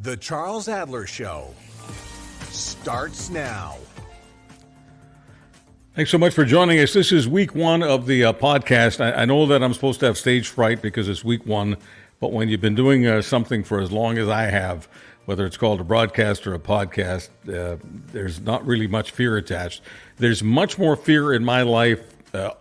The Charles Adler Show starts now. Thanks so much for joining us. This is week one of the podcast. I know that I'm supposed to have stage fright because it's week one, but when you've been doing something for as long as I have, whether it's called a broadcast or a podcast, there's not really much fear attached. There's much more fear in my life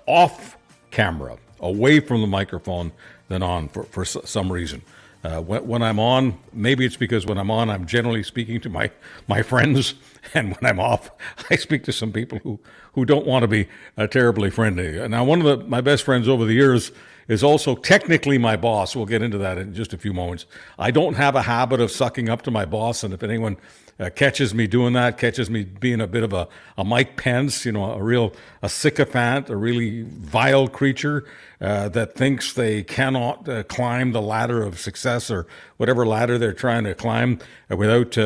off camera, away from the microphone, than on for some reason. When I'm on, maybe it's because when I'm on, I'm generally speaking to my friends, and when I'm off, I speak to some people who don't want to be terribly friendly. Now, one of my best friends over the years is also technically my boss. We'll get into that in just a few moments. I don't have a habit of sucking up to my boss, and if anyone catches me doing that, catches me being a bit of a Mike Pence, a sycophant, a really vile creature that thinks they cannot climb the ladder of success or whatever ladder they're trying to climb without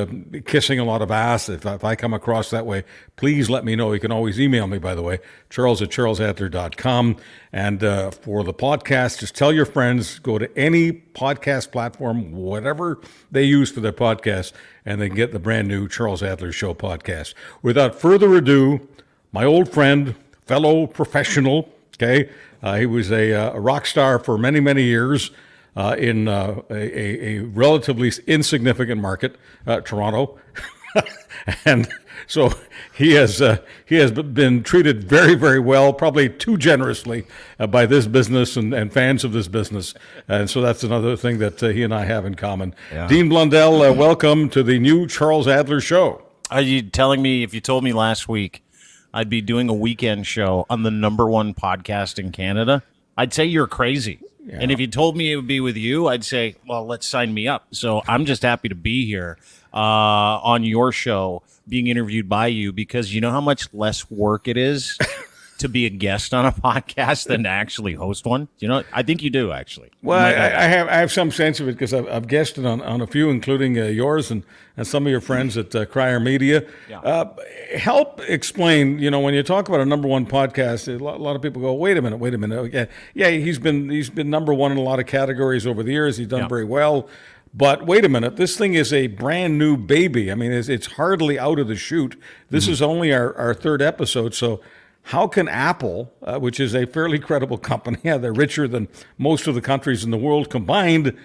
kissing a lot of ass. If I come across that way, please let me know. You can always email me, by the way, charles@charlesadler.com. And for the podcast, just tell your friends, go to any podcast platform, whatever they use for their podcast, and they can get the brand new Charles Adler Show podcast. Without further ado, my old friend, fellow professional, okay, he was a rock star for many, many years in a relatively insignificant market, Toronto. And so he has been treated very, very well, probably too generously by this business and fans of this business. And so that's another thing that he and I have in common. Yeah. Dean Blundell, welcome to the new Charles Adler Show. Are you telling me, if you told me last week I'd be doing a weekend show on the #1 podcast in Canada, I'd say you're crazy. Yeah. And if you told me it would be with you, I'd say, well, let's sign me up. So I'm just happy to be here on your show, being interviewed by you, because you know how much less work it is to be a guest on a podcast than to actually host one. I think you do, actually. Well, I have some sense of it because I've guested on a few, including yours and some of your friends at Crier Media. Yeah. Help explain, when you talk about a #1 podcast, a lot of people go, wait a minute. Yeah, he's been #1 in a lot of categories over the years. He's done very well. But wait a minute, this thing is a brand new baby. I mean, it's hardly out of the chute. This is only our third episode, so how can Apple, which is a fairly credible company, they're richer than most of the countries in the world combined,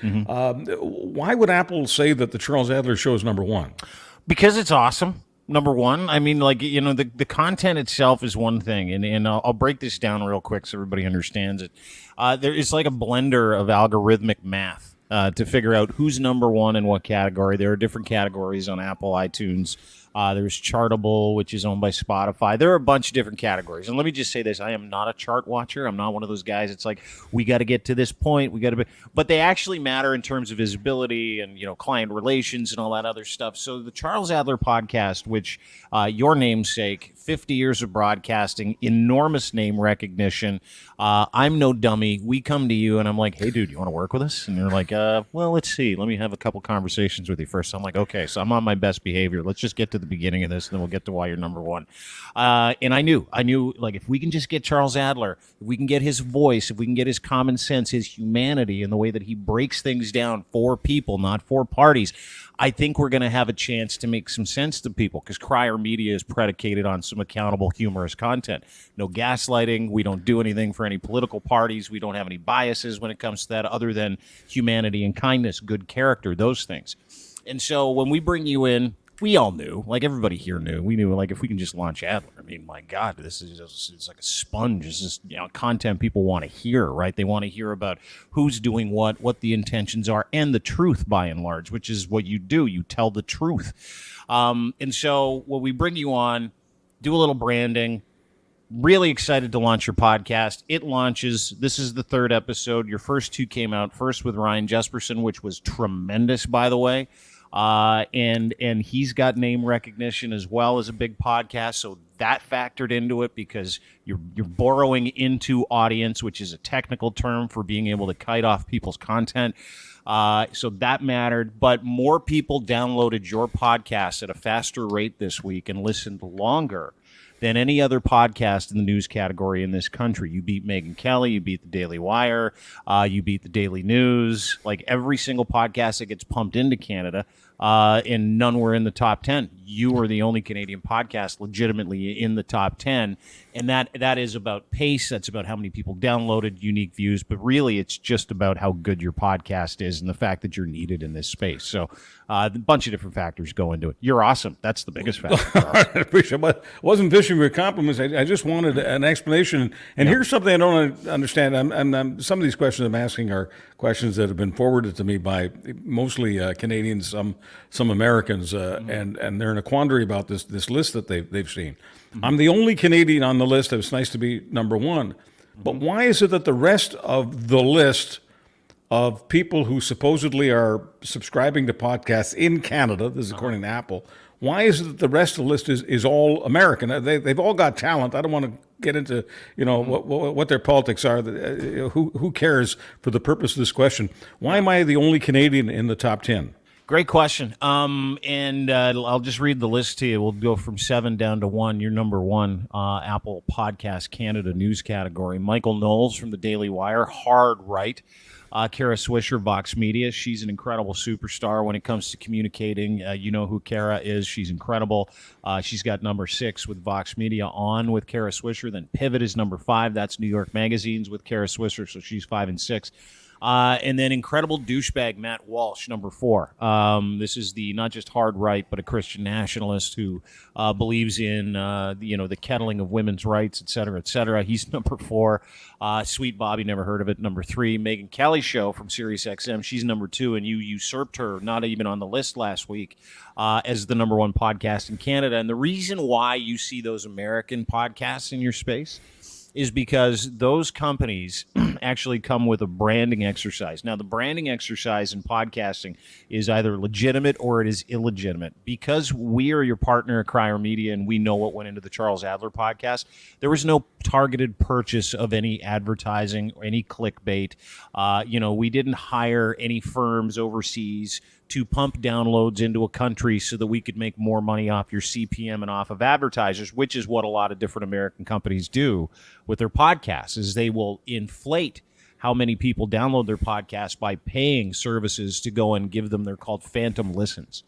why would Apple say that the Charles Adler Show is #1? Because it's awesome. #1. I mean, the content itself is one thing, and I'll break this down real quick so everybody understands it. It's like a blender of algorithmic math to figure out who's #1 in what category. There are different categories on Apple iTunes. There's Chartable, which is owned by Spotify. There are a bunch of different categories. And let me just say this. I am not a chart watcher. I'm not one of those guys. It's like, we got to get to this point. But they actually matter in terms of visibility and, client relations and all that other stuff. So the Charles Adler podcast, which your namesake, 50 years of broadcasting, enormous name recognition. I'm no dummy. We come to you and I'm like, hey, dude, you want to work with us? And you're like, well, let's see. Let me have a couple conversations with you first. So I'm like, okay, so I'm on my best behavior. Let's just get to the beginning of this, and then we'll get to why you're #1. And I knew, like, if we can just get Charles Adler, if we can get his voice, if we can get his common sense, his humanity, and the way that he breaks things down for people, not for parties, I think we're going to have a chance to make some sense to people, because Crier Media is predicated on some accountable, humorous content. No gaslighting. We don't do anything for any political parties. We don't have any biases when it comes to that, other than humanity and kindness, good character, those things. And so when we bring you in, we all knew, like everybody here knew, we knew, like, if we can just launch Adler, I mean, my God, this is just, it's like a sponge. It's just, content people want to hear, right? They want to hear about who's doing what the intentions are, and the truth, by and large, which is what you do. You tell the truth. And so when we bring you on, do a little branding. Really excited to launch your podcast. It launches. This is the third episode. Your first two came out, first with Ryan Jesperson, which was tremendous, by the way. And he's got name recognition as well as a big podcast, so that factored into it, because you're borrowing into audience, which is a technical term for being able to kite off people's content. So that mattered, but more people downloaded your podcast at a faster rate this week and listened longer than any other podcast in the news category in this country. You beat Megyn Kelly, you beat the Daily Wire, you beat the Daily News. Like every single podcast that gets pumped into Canada, and none were in the top 10. You were the only Canadian podcast legitimately in the top 10, and that is about pace. That's about how many people downloaded, unique views, but really it's just about how good your podcast is and the fact that you're needed in this space. So a bunch of different factors go into it. You're awesome. That's the biggest factor. I appreciate it. But I wasn't fishing for compliments. I just wanted an explanation. And here's something I don't understand. Some of these questions I'm asking are questions that have been forwarded to me by mostly Canadians, some Americans, and they're in a quandary about this list that they've seen. Mm-hmm. I'm the only Canadian on the list. It's nice to be number one. Mm-hmm. But why is it that the rest of the list of people who supposedly are subscribing to podcasts in Canada, this is according to Apple, why is it that the rest of the list is all American? They've all got talent. I don't want to get into what their politics are. Who cares for the purpose of this question? Why am I the only Canadian in the top 10? Great question. And I'll just read the list to you. We'll go from 7 down to 1. You're number 1, Apple Podcast Canada news category. Michael Knowles from the Daily Wire, hard right. Kara Swisher, Vox Media. She's an incredible superstar when it comes to communicating. You know who Kara is. She's incredible. She's got number 6 with Vox Media on with Kara Swisher. Then Pivot is number 5. That's New York Magazine's with Kara Swisher, so she's 5 and 6. And then incredible douchebag Matt Walsh, number 4. This is the not just hard right, but a Christian nationalist who believes in the kettling of women's rights, et cetera, et cetera. He's number 4. Sweet Bobby, never heard of it. Number 3, Megyn Kelly Show from SiriusXM. She's number 2, and you usurped her, not even on the list last week, as the number 1 podcast in Canada. And the reason why you see those American podcasts in your space is because those companies actually come with a branding exercise. Now, the branding exercise in podcasting is either legitimate or it is illegitimate. Because we are your partner at Crier Media and we know what went into the Charles Adler podcast, there was no targeted purchase of any advertising or any clickbait. We didn't hire any firms overseas to pump downloads into a country so that we could make more money off your CPM and off of advertisers, which is what a lot of different American companies do with their podcasts, is they will inflate how many people download their podcast by paying services to go and give them, they're called phantom listens.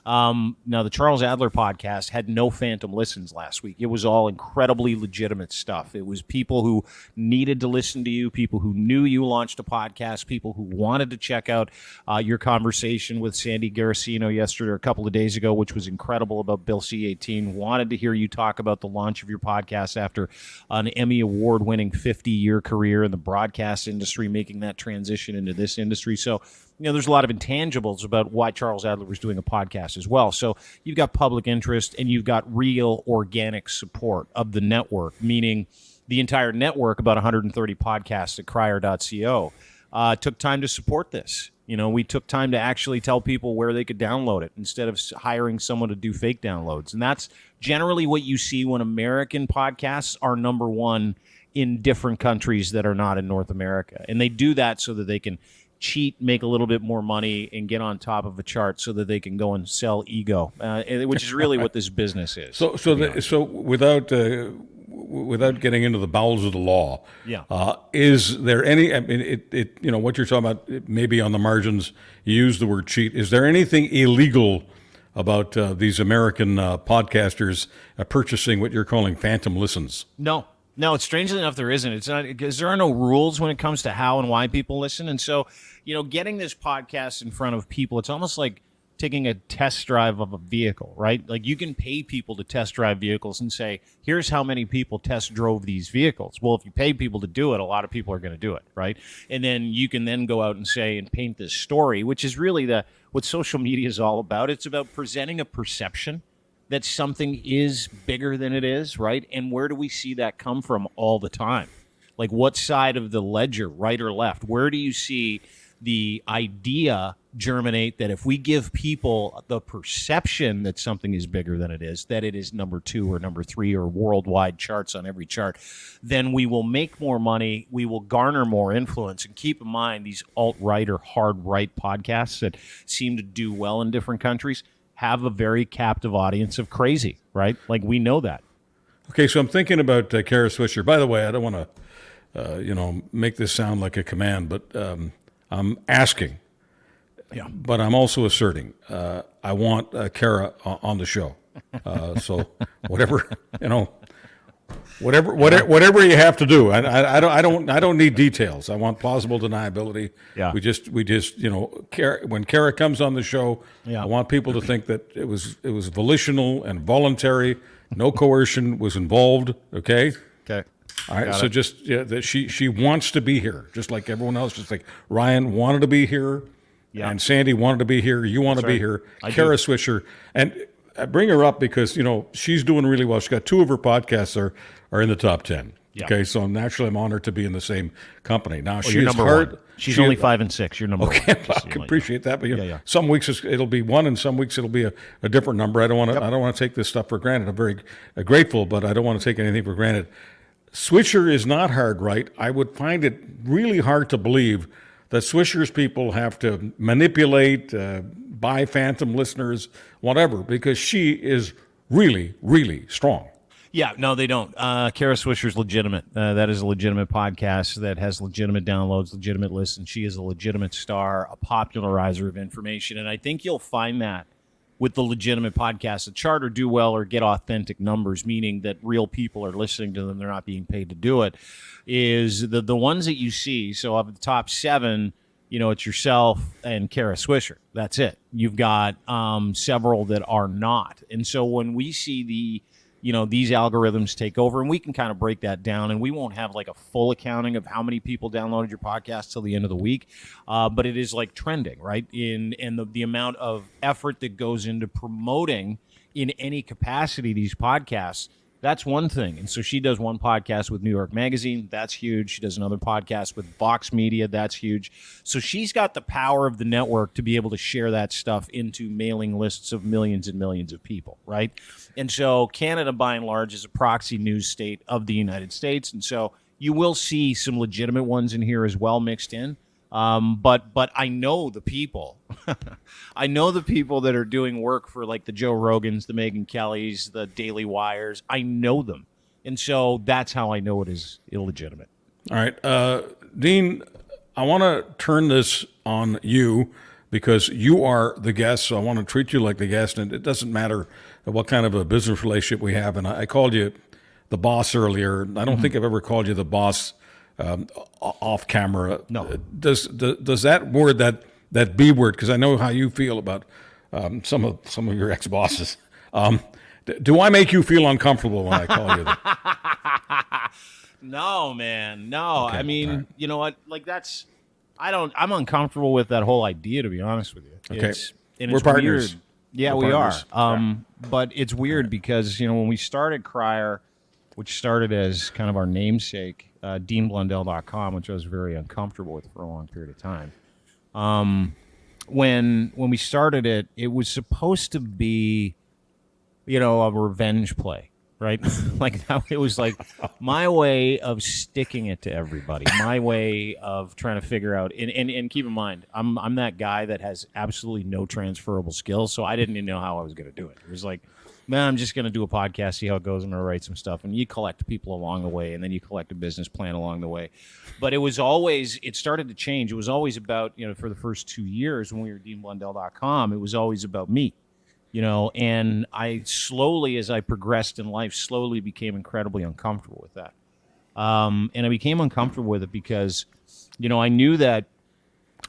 Now, the Charles Adler podcast had no phantom listens last week. It was all incredibly legitimate stuff. It was people who needed to listen to you, people who knew you launched a podcast, people who wanted to check out your conversation with Sandy Garacino yesterday or a couple of days ago, which was incredible, about Bill C-18, wanted to hear you talk about the launch of your podcast after an Emmy Award-winning 50-year career in the broadcast industry, making that transition into this industry. So, there's a lot of intangibles about why Charles Adler was doing a podcast as well. So you've got public interest and you've got real organic support of the network, meaning the entire network, about 130 podcasts at crier.co, took time to support this. We took time to actually tell people where they could download it instead of hiring someone to do fake downloads. And that's generally what you see when American podcasts are number 1 in different countries that are not in North America. And they do that so that they can cheat, make a little bit more money, and get on top of a chart so that they can go and sell ego, which is really what this business is. So without getting into the bowels of the law, is there any? I mean, what you're talking about, maybe on the margins, you use the word cheat. Is there anything illegal about these American podcasters purchasing what you're calling phantom listens? No, it's strangely enough there isn't. It's not because there are no rules when it comes to how and why people listen. And so, getting this podcast in front of people, it's almost like taking a test drive of a vehicle, right? Like you can pay people to test drive vehicles and say, here's how many people test drove these vehicles. Well, if you pay people to do it, a lot of people are going to do it, right? And then you can then go out and say and paint this story, which is really what social media is all about. It's about presenting a perception that something is bigger than it is, right? And where do we see that come from all the time? Like what side of the ledger, right or left? Where do you see the idea germinate that if we give people the perception that something is bigger than it is, that it is number 2 or number 3 or worldwide charts on every chart, then we will make more money, we will garner more influence. And keep in mind, these alt-right or hard-right podcasts that seem to do well in different countries have a very captive audience of crazy, right? Like we know that. Okay, so I'm thinking about Kara Swisher. By the way, I don't want to, make this sound like a command, but I'm asking. Yeah. But I'm also asserting. I want Kara on the show. So whatever, whatever you have to do. I don't need details. I want plausible deniability. Yeah. We just when Kara comes on the show, Yeah. I want people to think that it was volitional and voluntary. No coercion was involved. Okay. Okay. All right. Got So it. just that she wants to be here, just like everyone else. Just like Ryan wanted to be here, Yeah. and Sandy wanted to be here. You want to be right. here. I Kara do. Swisher, and I bring her up because she's doing really well. She's got 2 of her podcasts are in the top 10. Yeah. Okay, so naturally I'm honored to be in the same company. Now You're is number hard. one. She's only 5 and 6. You're number Okay, one. well, Just I so can you know. appreciate that, but Yeah. some weeks it'll be 1, and some weeks it'll be a different number. I don't want to take this stuff for granted. I'm very grateful, but I don't want to take anything for granted. Swisher is not hard right. I would find it really hard to believe that Swisher's people have to manipulate, buy phantom listeners, whatever, because she is really, really strong. Yeah, no, they don't. Kara Swisher's legitimate. That is a legitimate podcast that has legitimate downloads, legitimate listens. She is a legitimate star, a popularizer of information. And I think you'll find that with the legitimate podcasts that chart or do well or get authentic numbers, meaning that real people are listening to them, they're not being paid to do it, is the ones that you see. So of the top 7, it's yourself and Kara Swisher. That's it. You've got several that are not. And so when we see these algorithms take over, and we can kind of break that down, and we won't have like a full accounting of how many people downloaded your podcast till the end of the week, but it is like trending, right? And the amount of effort that goes into promoting in any capacity these podcasts, that's one thing. And so she does one podcast with New York Magazine. That's huge. She does another podcast with Vox Media. That's huge. So she's got the power of the network to be able to share that stuff into mailing lists of millions and millions of people, right? And so Canada, by and large, is a proxy news state of the United States. And so you will see some legitimate ones in here as well mixed in. But I know the people. I know the people that are doing work for like the Joe Rogans, the Megyn Kellys, the Daily Wires. I know them. And so that's how I know it is illegitimate. All right. Dean, I want to turn this on you because you are the guest, so I want to treat you like the guest, and it doesn't matter what kind of a business relationship we have. And I called you the boss earlier. I don't think I've ever called you the boss off camera. No. Does that word, that B word, because I know how you feel about some of your ex-bosses. Do I make you feel uncomfortable when I call you that? No, man. No. Okay, I mean, all right. you know what? Like I'm uncomfortable with that whole idea, to be honest with you. Okay. And We're it's partners. weird. Yeah, We're we partners. are. But it's weird because, when we started Crier, which started as kind of our namesake, DeanBlundell.com, which I was very uncomfortable with for a long period of time. When we started it, it was supposed to be, a revenge play, right? Like that, it was like my way of sticking it to everybody, my way of trying to figure out. And keep in mind, I'm that guy that has absolutely no transferable skills, so I didn't even know how I was going to do it. It was like, man, I'm just going to do a podcast, see how it goes. I'm going to write some stuff. And you collect people along the way, and then you collect a business plan along the way. But it started to change. It was always about, for the first 2 years when we were DeanBlundell.com, it was always about me, and I slowly, as I progressed in life, slowly became incredibly uncomfortable with that. And I became uncomfortable with it because, I knew that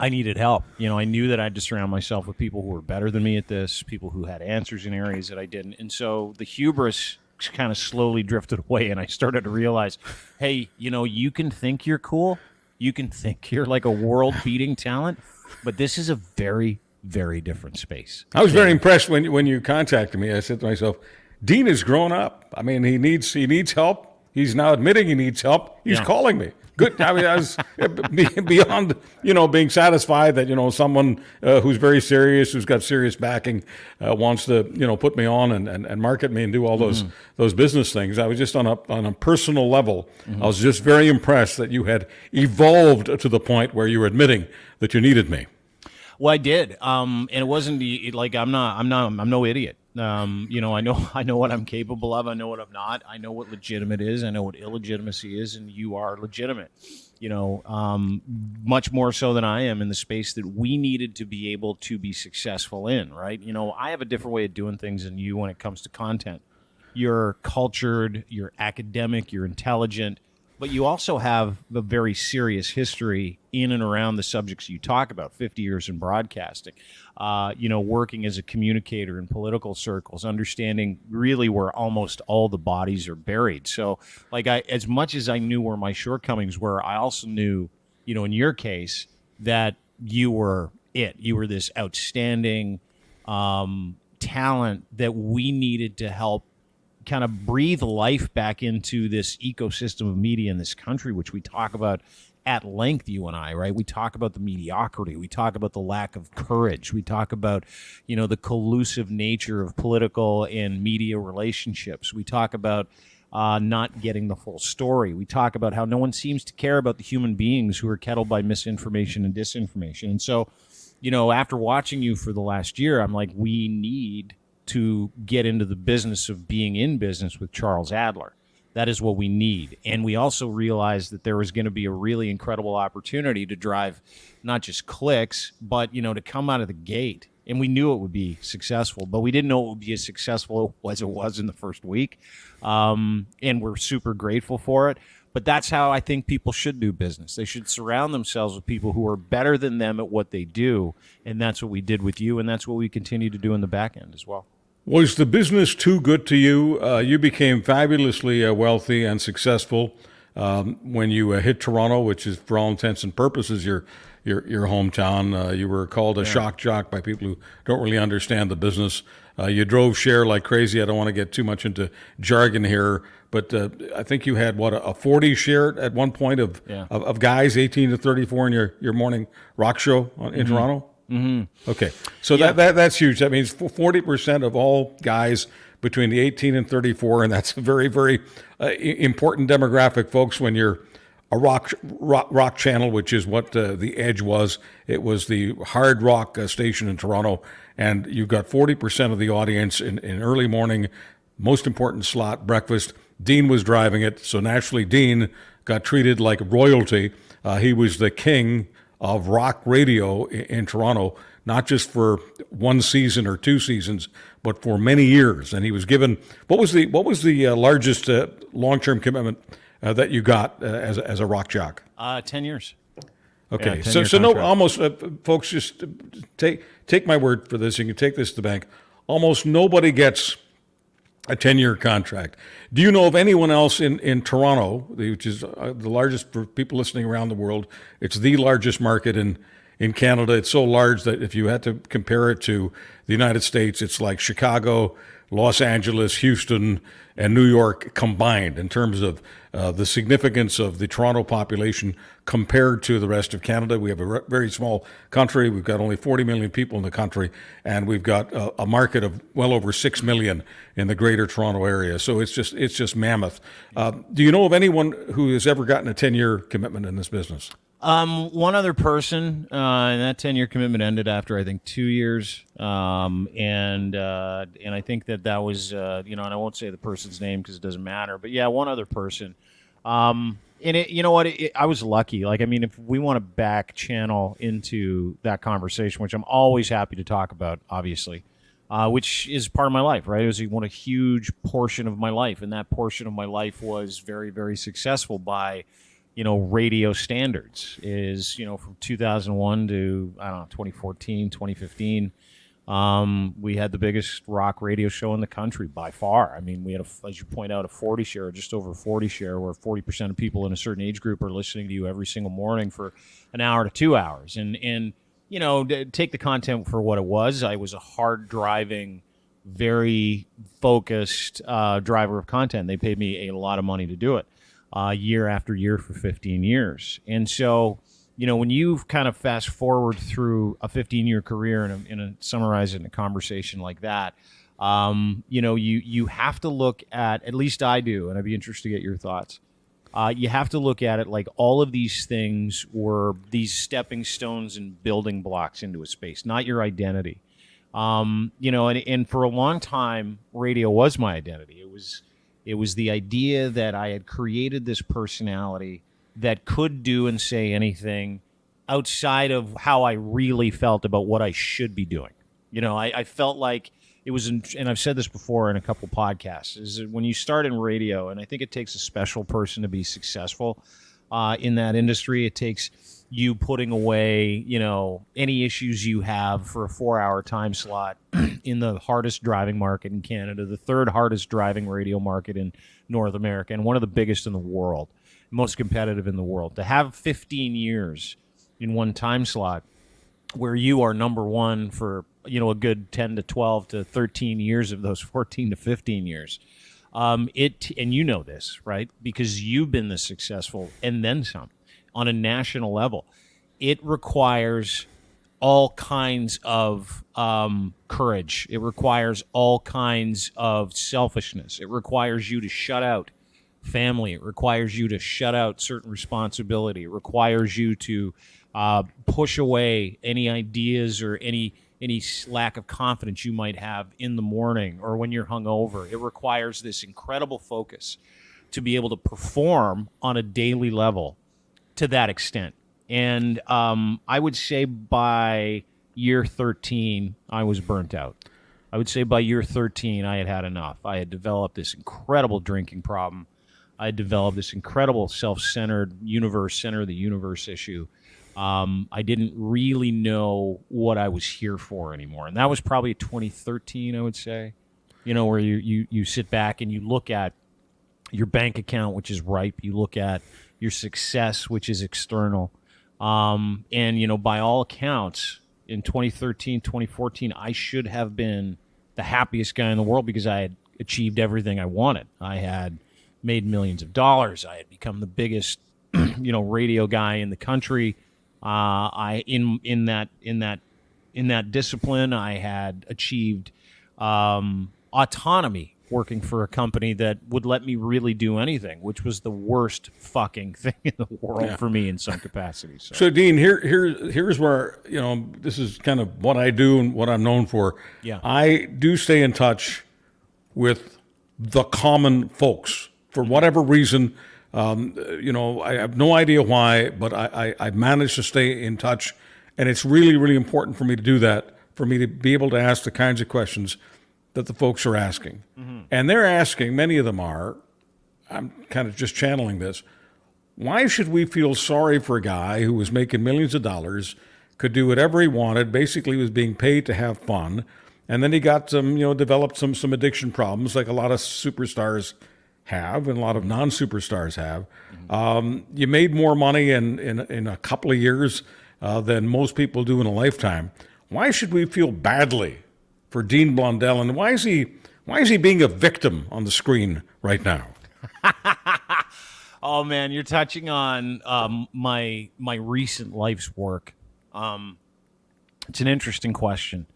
I needed help. I knew that I had to surround myself with people who were better than me at this, people who had answers in areas that I didn't. And so the hubris kind of slowly drifted away, and I started to realize, hey, you can think you're cool. You can think you're like a world-beating talent, but this is a very, very different space. I was very impressed when you contacted me. I said to myself, Dean has grown up. I mean, he needs help. He's now admitting he needs help. He's calling me. Good. I mean, I was beyond, being satisfied that, someone who's very serious, who's got serious backing, wants to, put me on and market me and do all those business things. I was just on a personal level. I was just very impressed that you had evolved to the point where you were admitting that you needed me. Well, I did, and it wasn't like I'm no idiot. I know what I'm capable of. I know what I'm not. I know what legitimate is. I know what illegitimacy is, and you are legitimate. Much more so than I am in the space that we needed to be able to be successful in, right? I have a different way of doing things than you when it comes to content. You're cultured, you're academic, you're intelligent, but you also have a very serious history in and around the subjects you talk about, 50 years in broadcasting, working as a communicator in political circles, understanding really where almost all the bodies are buried. So, as much as I knew where my shortcomings were, I also knew, in your case, that you were it. You were this outstanding talent that we needed to help kind of breathe life back into this ecosystem of media in this country, which we talk about at length, you and I, right? We talk about the mediocrity. We talk about the lack of courage. We talk about, the collusive nature of political and media relationships. We talk about not getting the full story. We talk about how no one seems to care about the human beings who are kettled by misinformation and disinformation. And so, after watching you for the last year, I'm like, we need to get into the business of being in business with Charles Adler. That is what we need. And we also realized that there was going to be a really incredible opportunity to drive not just clicks, but, to come out of the gate. And we knew it would be successful, but we didn't know it would be as successful as it was in the first week. And we're super grateful for it. But that's how I think people should do business. They should surround themselves with people who are better than them at what they do. And that's what we did with you, and that's what we continue to do in the back end as well. Was the business too good to you? You became fabulously wealthy and successful when you hit Toronto, which is, for all intents and purposes, your hometown. You were called a shock jock by people who don't really understand the business. You drove share like crazy. I don't want to get too much into jargon here, but I think you had, a 40 share at one point of guys 18 to 34 in your morning rock show in Toronto? Mm-hmm. Okay, so that's huge. That means 40% of all guys between the 18 and 34, and that's a very, very important demographic, folks. When you're a rock channel, which is what the Edge was, it was the hard rock station in Toronto, and you've got 40% of the audience in early morning, most important slot, breakfast. Dean was driving it, so naturally Dean got treated like royalty. He was the king of rock radio in Toronto, not just for one season or two seasons, but for many years. And he was given, what was the largest long-term commitment that you got as a rock jock? 10 years. Okay, Yeah, so 10-year no, contract. almost folks, just take my word for this. You can take this to the bank. Almost nobody gets a 10-year contract. Do you know of anyone else in Toronto, which is the largest for people listening around the world? It's the largest market in Canada. It's so large that if you had to compare it to the United States, it's like Chicago, Los Angeles, Houston, and New York combined in terms of the significance of the Toronto population compared to the rest of Canada. We have a very small country. We've got only 40 million people in the country, and we've got a market of well over 6 million in the greater Toronto area. So it's just mammoth. Do you know of anyone who has ever gotten a 10-year commitment in this business? One other person, and that 10-year commitment ended after, I think, 2 years. And I think that was, and I won't say the person's name because it doesn't matter, but yeah, one other person. And I was lucky. If we want to back channel into that conversation, which I'm always happy to talk about, obviously, which is part of my life, right? It was a huge portion of my life. And that portion of my life was very, very successful by, radio standards is, from 2001 to, 2014, 2015. We had the biggest rock radio show in the country by far. We had, as you point out, a 40 share, just over 40 share, where 40% of people in a certain age group are listening to you every single morning for an hour to 2 hours. And take the content for what it was. I was a hard driving, very focused driver of content. They paid me a lot of money to do it. Year after year for 15 years. And so, when you kind of fast forward through a 15-year career and summarize it in a conversation like that, you have to look at least I do, and I'd be interested to get your thoughts. You have to look at it like all of these things were these stepping stones and building blocks into a space, not your identity. And for a long time, radio was my identity. It was the idea that I had created this personality that could do and say anything outside of how I really felt about what I should be doing. I felt like it was, and I've said this before in a couple podcasts, is that when you start in radio, and I think it takes a special person to be successful in that industry, it takes you putting away, any issues you have for a 4-hour time slot in the hardest driving market in Canada, the third hardest driving radio market in North America, and one of the biggest in the world, most competitive in the world. To have 15 years in one time slot where you are number one for, a good 10 to 12 to 13 years of those 14 to 15 years. And you know this, right? Because you've been this successful and then some on a national level. It requires all kinds of courage. It requires all kinds of selfishness. It requires you to shut out family. It requires you to shut out certain responsibility. It requires you to push away any ideas or any lack of confidence you might have in the morning or when you're hungover. It requires this incredible focus to be able to perform on a daily level to that extent. And I would say by year 13, I was burnt out. I would say by year 13, I had had enough. I had developed this incredible drinking problem. I had developed this incredible self-centered center of the universe issue. I didn't really know what I was here for anymore. And that was probably 2013, I would say, where you sit back and you look at your bank account, which is ripe. You look at your success, which is external. And, by all accounts, in 2013, 2014, I should have been the happiest guy in the world because I had achieved everything I wanted. I had made millions of dollars. I had become the biggest, radio guy in the country. In that discipline, I had achieved autonomy working for a company that would let me really do anything, which was the worst fucking thing in the world for me in some capacity. So Dean, here's where, this is kind of what I do and what I'm known for. Yeah. I do stay in touch with the common folks for whatever reason. I have no idea why, but I managed to stay in touch, and it's really, really important for me to do that, for me to be able to ask the kinds of questions that the folks are asking. Mm-hmm. And they're asking, many of them are, I'm kind of just channeling this, why should we feel sorry for a guy who was making millions of dollars, could do whatever he wanted, basically was being paid to have fun, and then he got developed some addiction problems like a lot of superstars have and a lot of non-superstars have. Mm-hmm. You made more money in a couple of years than most people do in a lifetime. Why should we feel badly for Dean Blundell, and why is he being a victim on the screen right now? Oh man, you're touching on my recent life's work. It's an interesting question.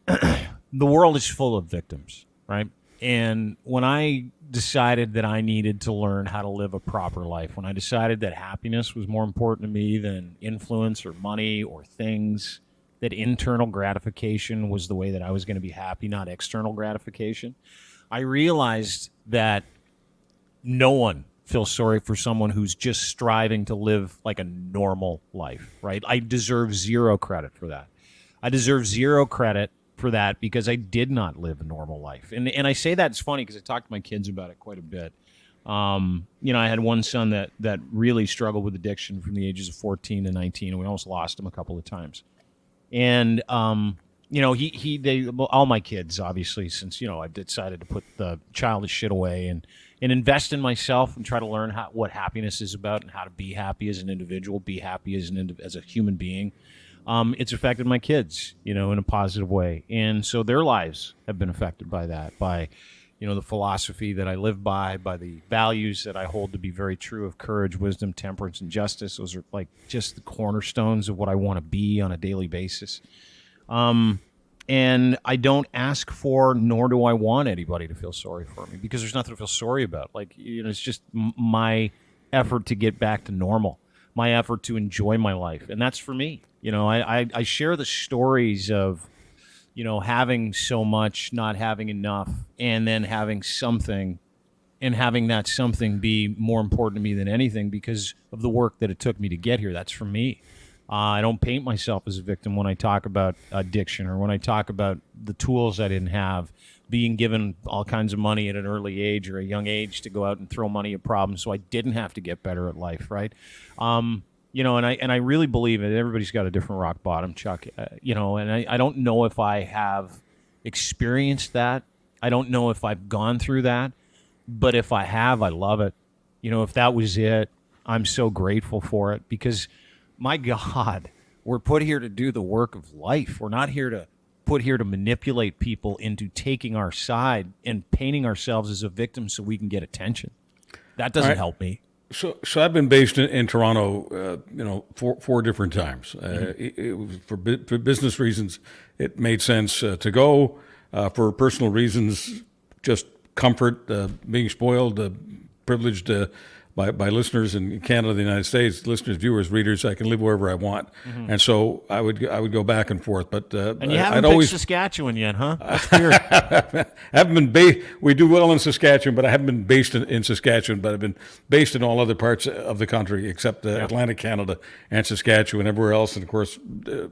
The world is full of victims, right? And when I decided that I needed to learn how to live a proper life, when I decided that happiness was more important to me than influence or money or things, that internal gratification was the way that I was going to be happy, not external gratification, I realized that no one feels sorry for someone who's just striving to live like a normal life, right? I deserve zero credit for that. I deserve zero credit for that because I did not live a normal life. And I say that, it's funny because I talked to my kids about it quite a bit. I had one son that really struggled with addiction from the ages of 14 to 19, and we almost lost him a couple of times. And, all my kids, obviously, since, I've decided to put the childish shit away and invest in myself and try to learn what happiness is about and how to be happy as an individual, be happy as a human being. It's affected my kids, in a positive way. And so their lives have been affected by that, by, the philosophy that I live by the values that I hold to be very true of courage, wisdom, temperance, and justice. Those are like just the cornerstones of what I want to be on a daily basis. And I don't ask for, nor do I want anybody to feel sorry for me, because there's nothing to feel sorry about. Like, it's just my effort to get back to normal, my effort to enjoy my life. And that's for me. I share the stories of having so much, not having enough, and then having something, and having that something be more important to me than anything because of the work that it took me to get here. That's for me. I don't paint myself as a victim when I talk about addiction or when I talk about the tools I didn't have, being given all kinds of money at an early age or a young age to go out and throw money at problems so I didn't have to get better at life, right? And I really believe it. Everybody's got a different rock bottom, Chuck. And I don't know if I have experienced that. I don't know if I've gone through that. But if I have, I love it. If that was it, I'm so grateful for it because, my God, we're put here to do the work of life. We're not put here to manipulate people into taking our side and painting ourselves as a victim so we can get attention. That doesn't help me. So I've been based in Toronto, four different times. It was for business reasons. It made sense to go. For personal reasons, just comfort, being spoiled, privileged by listeners in Canada, the United States, listeners, viewers, readers. I can live wherever I want, and so I would go back and forth. But and you haven't picked Saskatchewan yet, huh? That's weird. Haven't been we do well in Saskatchewan, but I haven't been based in Saskatchewan. But I've been based in all other parts of the country except Atlantic Canada and Saskatchewan, everywhere else, and of course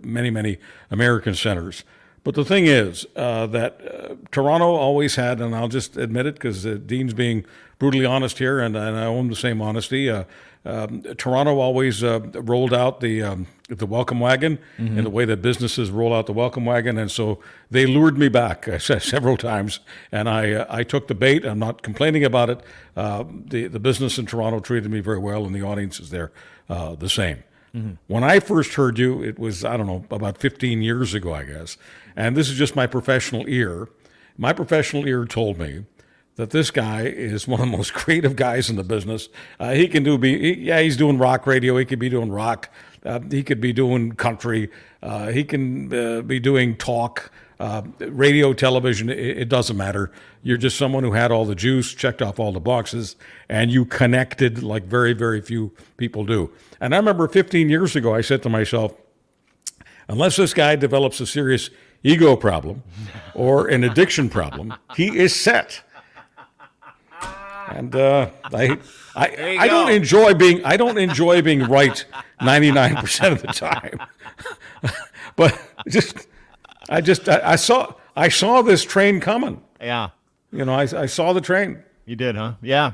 many American centers. But the thing is that Toronto always had, and I'll just admit it because Dean's being brutally honest here, and I own the same honesty. Toronto always rolled out the welcome wagon in the way that businesses roll out the welcome wagon, and so they lured me back several times, and I took the bait. I'm not complaining about it. The business in Toronto treated me very well, and the audiences there the same. When I first heard you, it was, I don't know, about 15 years ago, I guess. And this is just my professional ear. My professional ear told me that this guy is one of the most creative guys in the business. He can he's doing rock radio. He could be doing rock. He could be doing country. He can be doing talk, radio, television. It doesn't matter. You're just someone who had all the juice, checked off all the boxes, and you connected like very, very few people do. And I remember 15 years ago, I said to myself, unless this guy develops a serious ego problem or an addiction problem, he is set. And I don't enjoy being right 99% of the time. But I saw this train coming. Yeah. I saw the train. You did, huh? Yeah.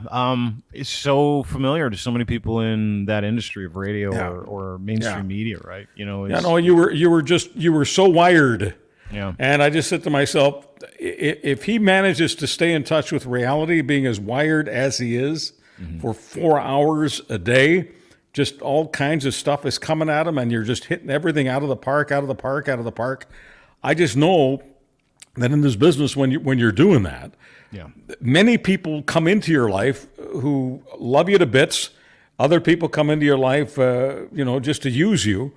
It's so familiar to so many people in that industry of radio or mainstream media, right? You were so wired. Yeah. And I just said to myself, if he manages to stay in touch with reality, being as wired as he is for 4 hours a day, just all kinds of stuff is coming at him, and you're just hitting everything out of the park. I just know that in this business, when you're doing that, many people come into your life who love you to bits. Other people come into your life, just to use you,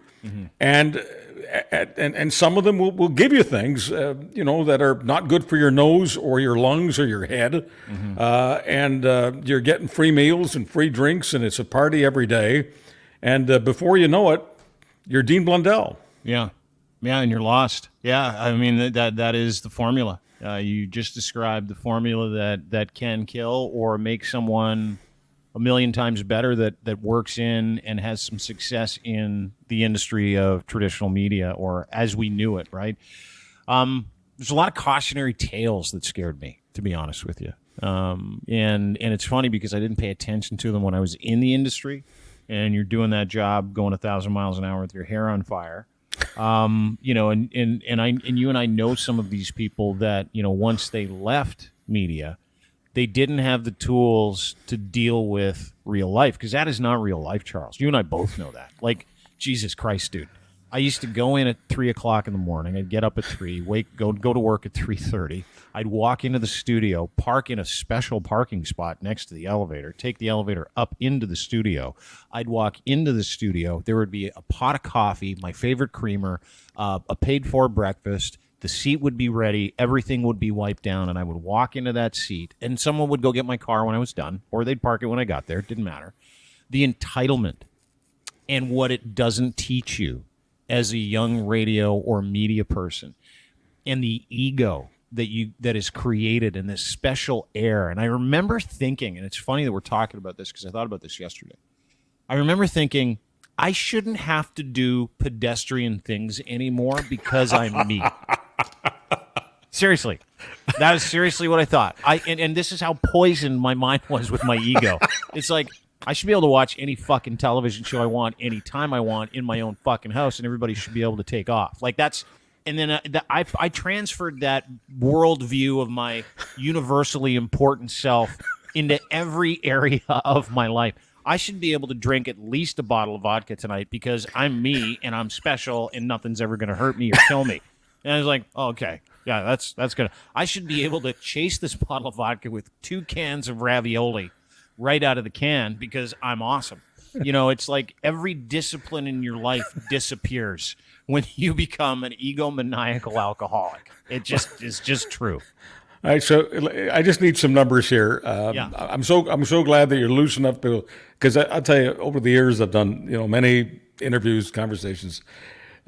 and some of them will give you things, that are not good for your nose or your lungs or your head, and you're getting free meals and free drinks, and it's a party every day, and before you know it, you're Dean Blundell. Yeah, and you're lost. Yeah, I mean that is the formula. You just described the formula that can kill or make someone a million times better that works in and has some success in the industry of traditional media or as we knew it, right? There's a lot of cautionary tales that scared me, to be honest with you. And it's funny because I didn't pay attention to them when I was in the industry, and you're doing that job going 1,000 miles an hour with your hair on fire. And you and I know some of these people that, once they left media, they didn't have the tools to deal with real life, because that is not real life, Charles. You and I both know that. Like, Jesus Christ, dude. I used to go in at 3 o'clock in the morning. I'd get up at 3, go to work at 3:30. I'd walk into the studio, park in a special parking spot next to the elevator, take the elevator up into the studio. I'd walk into the studio. There would be a pot of coffee, my favorite creamer, a paid-for breakfast. The seat would be ready. Everything would be wiped down, and I would walk into that seat, and someone would go get my car when I was done, or they'd park it when I got there. It didn't matter. The entitlement and what it doesn't teach you as a young radio or media person. and the ego that is created in this special air. And I remember thinking, and it's funny that we're talking about this because I thought about this yesterday. I remember thinking, I shouldn't have to do pedestrian things anymore because I'm me. Seriously. That is seriously what I thought. And this is how poisoned my mind was with my ego. It's like, I should be able to watch any fucking television show I want, anytime I want, in my own fucking house, and everybody should be able to take off. Like, that's... And then I transferred that worldview of my universally important self into every area of my life. I should be able to drink at least a bottle of vodka tonight because I'm me and I'm special and nothing's ever going to hurt me or kill me. And I was like, oh, okay, yeah, that's good. I should be able to chase this bottle of vodka with 2 cans of ravioli right out of the can because I'm awesome. You know, it's like every discipline in your life disappears when you become an egomaniacal alcoholic. It just is just true. All right, so I just need some numbers here. Yeah. I'm so glad that you're loose enough to, because I'll tell you, over the years I've done many interviews, conversations.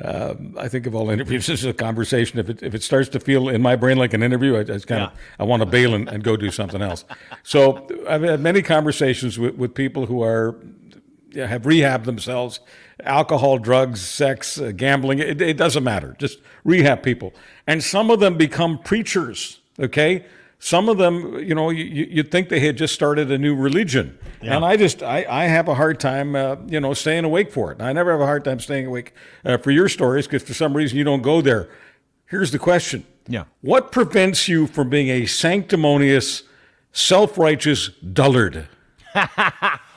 I think of all interviews as a conversation. If it starts to feel in my brain like an interview, I just kind of I want to bail and go do something else. So I've had many conversations with people who have rehabbed themselves. Alcohol, drugs, sex, gambling, it doesn't matter. Just rehab people. And some of them become preachers, okay? Some of them, you'd think they had just started a new religion. Yeah. And I have a hard time, staying awake for it. I never have a hard time staying awake for your stories because for some reason you don't go there. Here's the question. Yeah. What prevents you from being a sanctimonious, self-righteous dullard?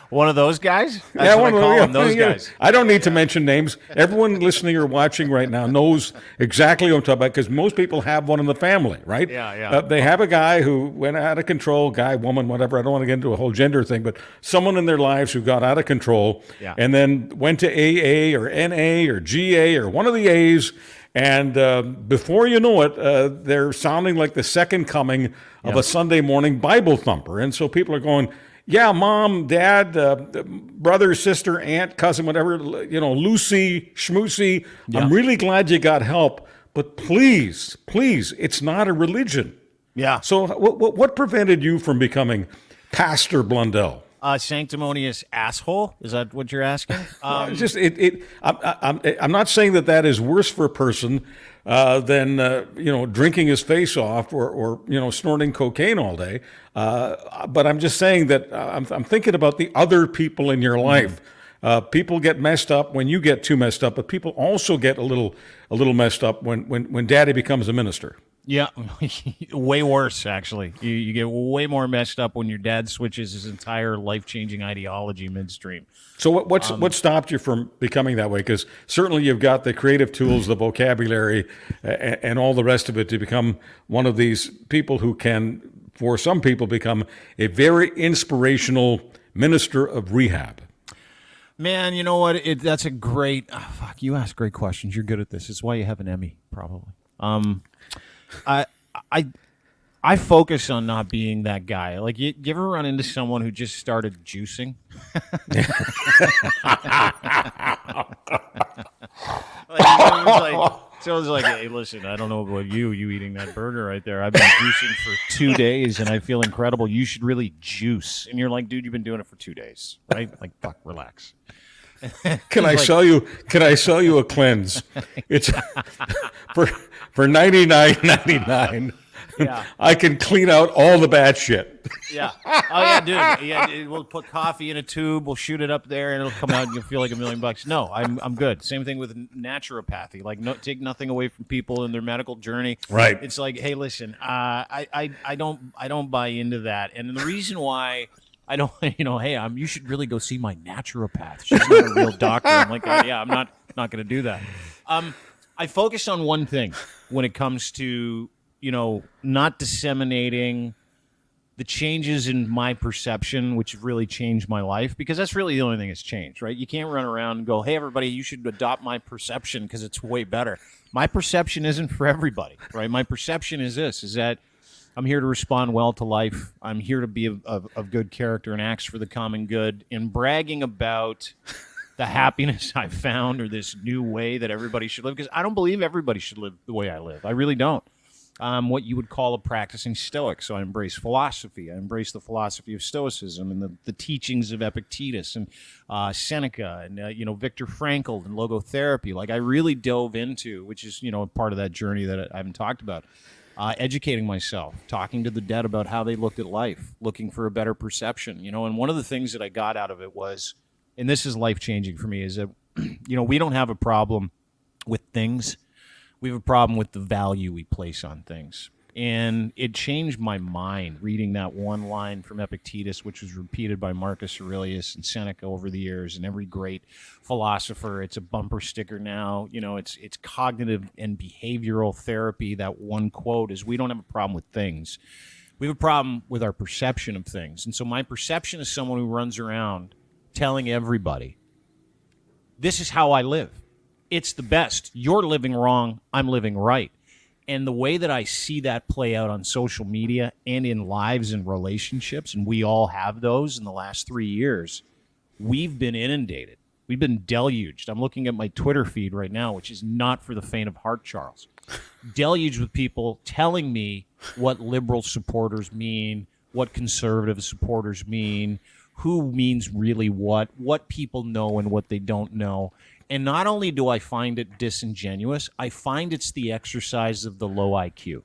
One of those guys? That's what I call them, those guys. I don't need to mention names. Everyone listening or watching right now knows exactly what I'm talking about because most people have one in the family, right? Yeah. They have a guy who went out of control, guy, woman, whatever. I don't want to get into a whole gender thing, but someone in their lives who got out of control and then went to AA or NA or GA or one of the A's, and before you know it, they're sounding like the second coming of a Sunday morning Bible thumper. And so people are going, yeah, mom, dad, brother, sister, aunt, cousin, whatever, Lucy, schmoozy. Yeah. I'm really glad you got help, but please, it's not a religion. Yeah. So what prevented you from becoming Pastor Blundell? Sanctimonious asshole? Is that what you're asking? I'm not saying that is worse for a person than drinking his face off or snorting cocaine all day. But I'm just saying that I'm thinking about the other people in your life. People get messed up when you get too messed up, but people also get a little messed up when Daddy becomes a minister. Yeah, way worse, actually. You get way more messed up when your dad switches his entire life-changing ideology midstream. So what stopped you from becoming that way? Because certainly you've got the creative tools, the vocabulary, and all the rest of it to become one of these people who can, for some people, become a very inspirational minister of rehab. Man, you know what? That's a great... Oh, fuck, you ask great questions. You're good at this. It's why you have an Emmy, probably. I focus on not being that guy. Like, you ever run into someone who just started juicing? Someone's like, hey, listen, I don't know about you eating that burger right there. I've been juicing for 2 days and I feel incredible. You should really juice. And you're like, dude, you've been doing it for 2 days, right? Like, fuck, relax. Can I sell you a cleanse? It's for $99.99. Yeah. I can clean out all the bad shit. Yeah. Oh yeah, dude. Yeah, we'll put coffee in a tube. We'll shoot it up there, and it'll come out, and you'll feel like $1 million. No, I'm good. Same thing with naturopathy. Like, take nothing away from people in their medical journey. Right. It's like, hey, listen, I don't buy into that, and the reason why I don't, hey, you should really go see my naturopath. She's not a real doctor. I'm like, oh, yeah, I'm not going to do that. I focus on one thing when it comes to, not disseminating the changes in my perception, which have really changed my life, because that's really the only thing that's changed, right? You can't run around and go, hey, everybody, you should adopt my perception because it's way better. My perception isn't for everybody, right? My perception is that I'm here to respond well to life. I'm here to be of good character and acts for the common good. And bragging about the happiness I've found or this new way that everybody should live, because I don't believe everybody should live the way I live. I really don't. I'm what you would call a practicing Stoic, so I embrace philosophy. I embrace the philosophy of Stoicism and the teachings of Epictetus and Seneca and Viktor Frankl and logotherapy. Like I really dove into, which is part of that journey that I haven't talked about. Educating myself, talking to the dead about how they looked at life, looking for a better perception. And one of the things that I got out of it was, and this is life-changing for me, is that we don't have a problem with things. We have a problem with the value we place on things. And it changed my mind reading that one line from Epictetus, which was repeated by Marcus Aurelius and Seneca over the years, and every great philosopher. It's a bumper sticker now. It's cognitive and behavioral therapy. That one quote is, we don't have a problem with things. We have a problem with our perception of things. And so my perception is someone who runs around telling everybody, this is how I live. It's the best. You're living wrong. I'm living right. And the way that I see that play out on social media and in lives and relationships, and we all have those in the last 3 years, we've been inundated. We've been deluged. I'm looking at my Twitter feed right now, which is not for the faint of heart, Charles. Deluged with people telling me what liberal supporters mean, what conservative supporters mean, who means really what people know and what they don't know. And not only do I find it disingenuous, I find it's the exercise of the low IQ,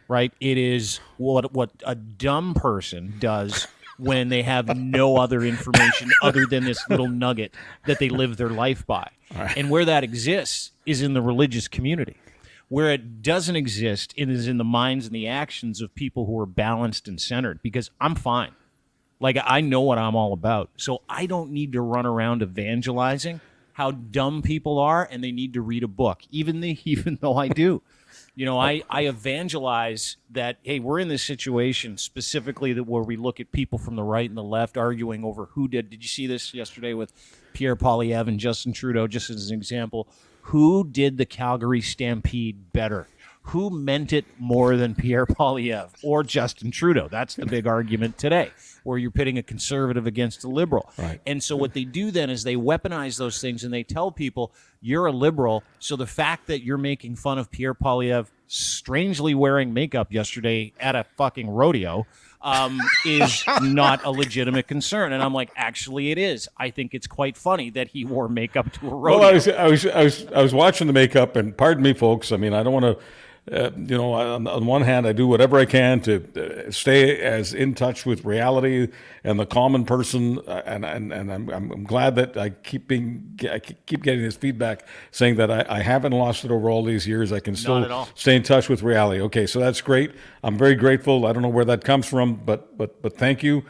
right? It is what a dumb person does when they have no other information other than this little nugget that they live their life by. Right. And where that exists is in the religious community. Where it doesn't exist, it is in the minds and the actions of people who are balanced and centered, because I'm fine. Like, I know what I'm all about. So I don't need to run around evangelizing how dumb people are, and they need to read a book, even though I do. I evangelize that, hey, we're in this situation specifically where we look at people from the right and the left arguing over who did you see this yesterday with Pierre, Poilievre, and Justin Trudeau, just as an example, who did the Calgary Stampede better? Who meant it more than Pierre Poilievre or Justin Trudeau? That's the big argument today, where you're pitting a conservative against a liberal. Right. And so what they do then is they weaponize those things, and they tell people, you're a liberal, so the fact that you're making fun of Pierre Poilievre strangely wearing makeup yesterday at a fucking rodeo is not a legitimate concern. And I'm like, actually it is. I think it's quite funny that he wore makeup to a rodeo. Well, I was watching the makeup, and pardon me, folks. I mean, I don't want to. On one hand, I do whatever I can to stay as in touch with reality and the common person, and I'm glad that I keep getting this feedback saying that I haven't lost it over all these years. I can still stay in touch with reality. Okay, so that's great. I'm very grateful. I don't know where that comes from, but thank you.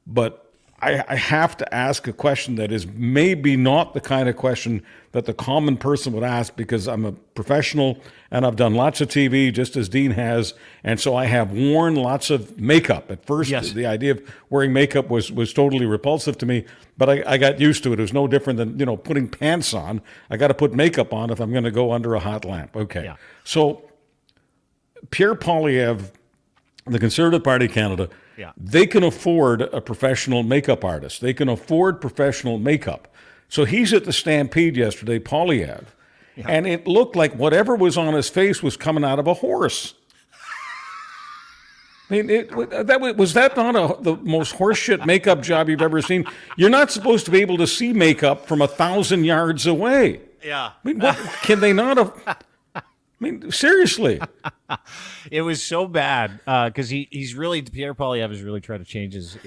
But I have to ask a question that is maybe not the kind of question that the common person would ask, because I'm a professional and I've done lots of TV, just as Dean has, and so I have worn lots of makeup. At first, yes, the idea of wearing makeup was totally repulsive to me, but I got used to it. It was no different than putting pants on. I got to put makeup on if I'm going to go under a hot lamp. Okay, yeah. So Pierre Poilievre, the Conservative Party of Canada, yeah, they can afford a professional makeup artist. They can afford professional makeup. So he's at the Stampede yesterday, Poilievre, yeah, and it looked like whatever was on his face was coming out of a horse. I mean, was that not the most horseshit makeup job you've ever seen? You're not supposed to be able to see makeup from 1,000 yards away. Yeah. I mean, can they not have... I mean, seriously. It was so bad because he's really, Pierre Poilievre has really tried to change his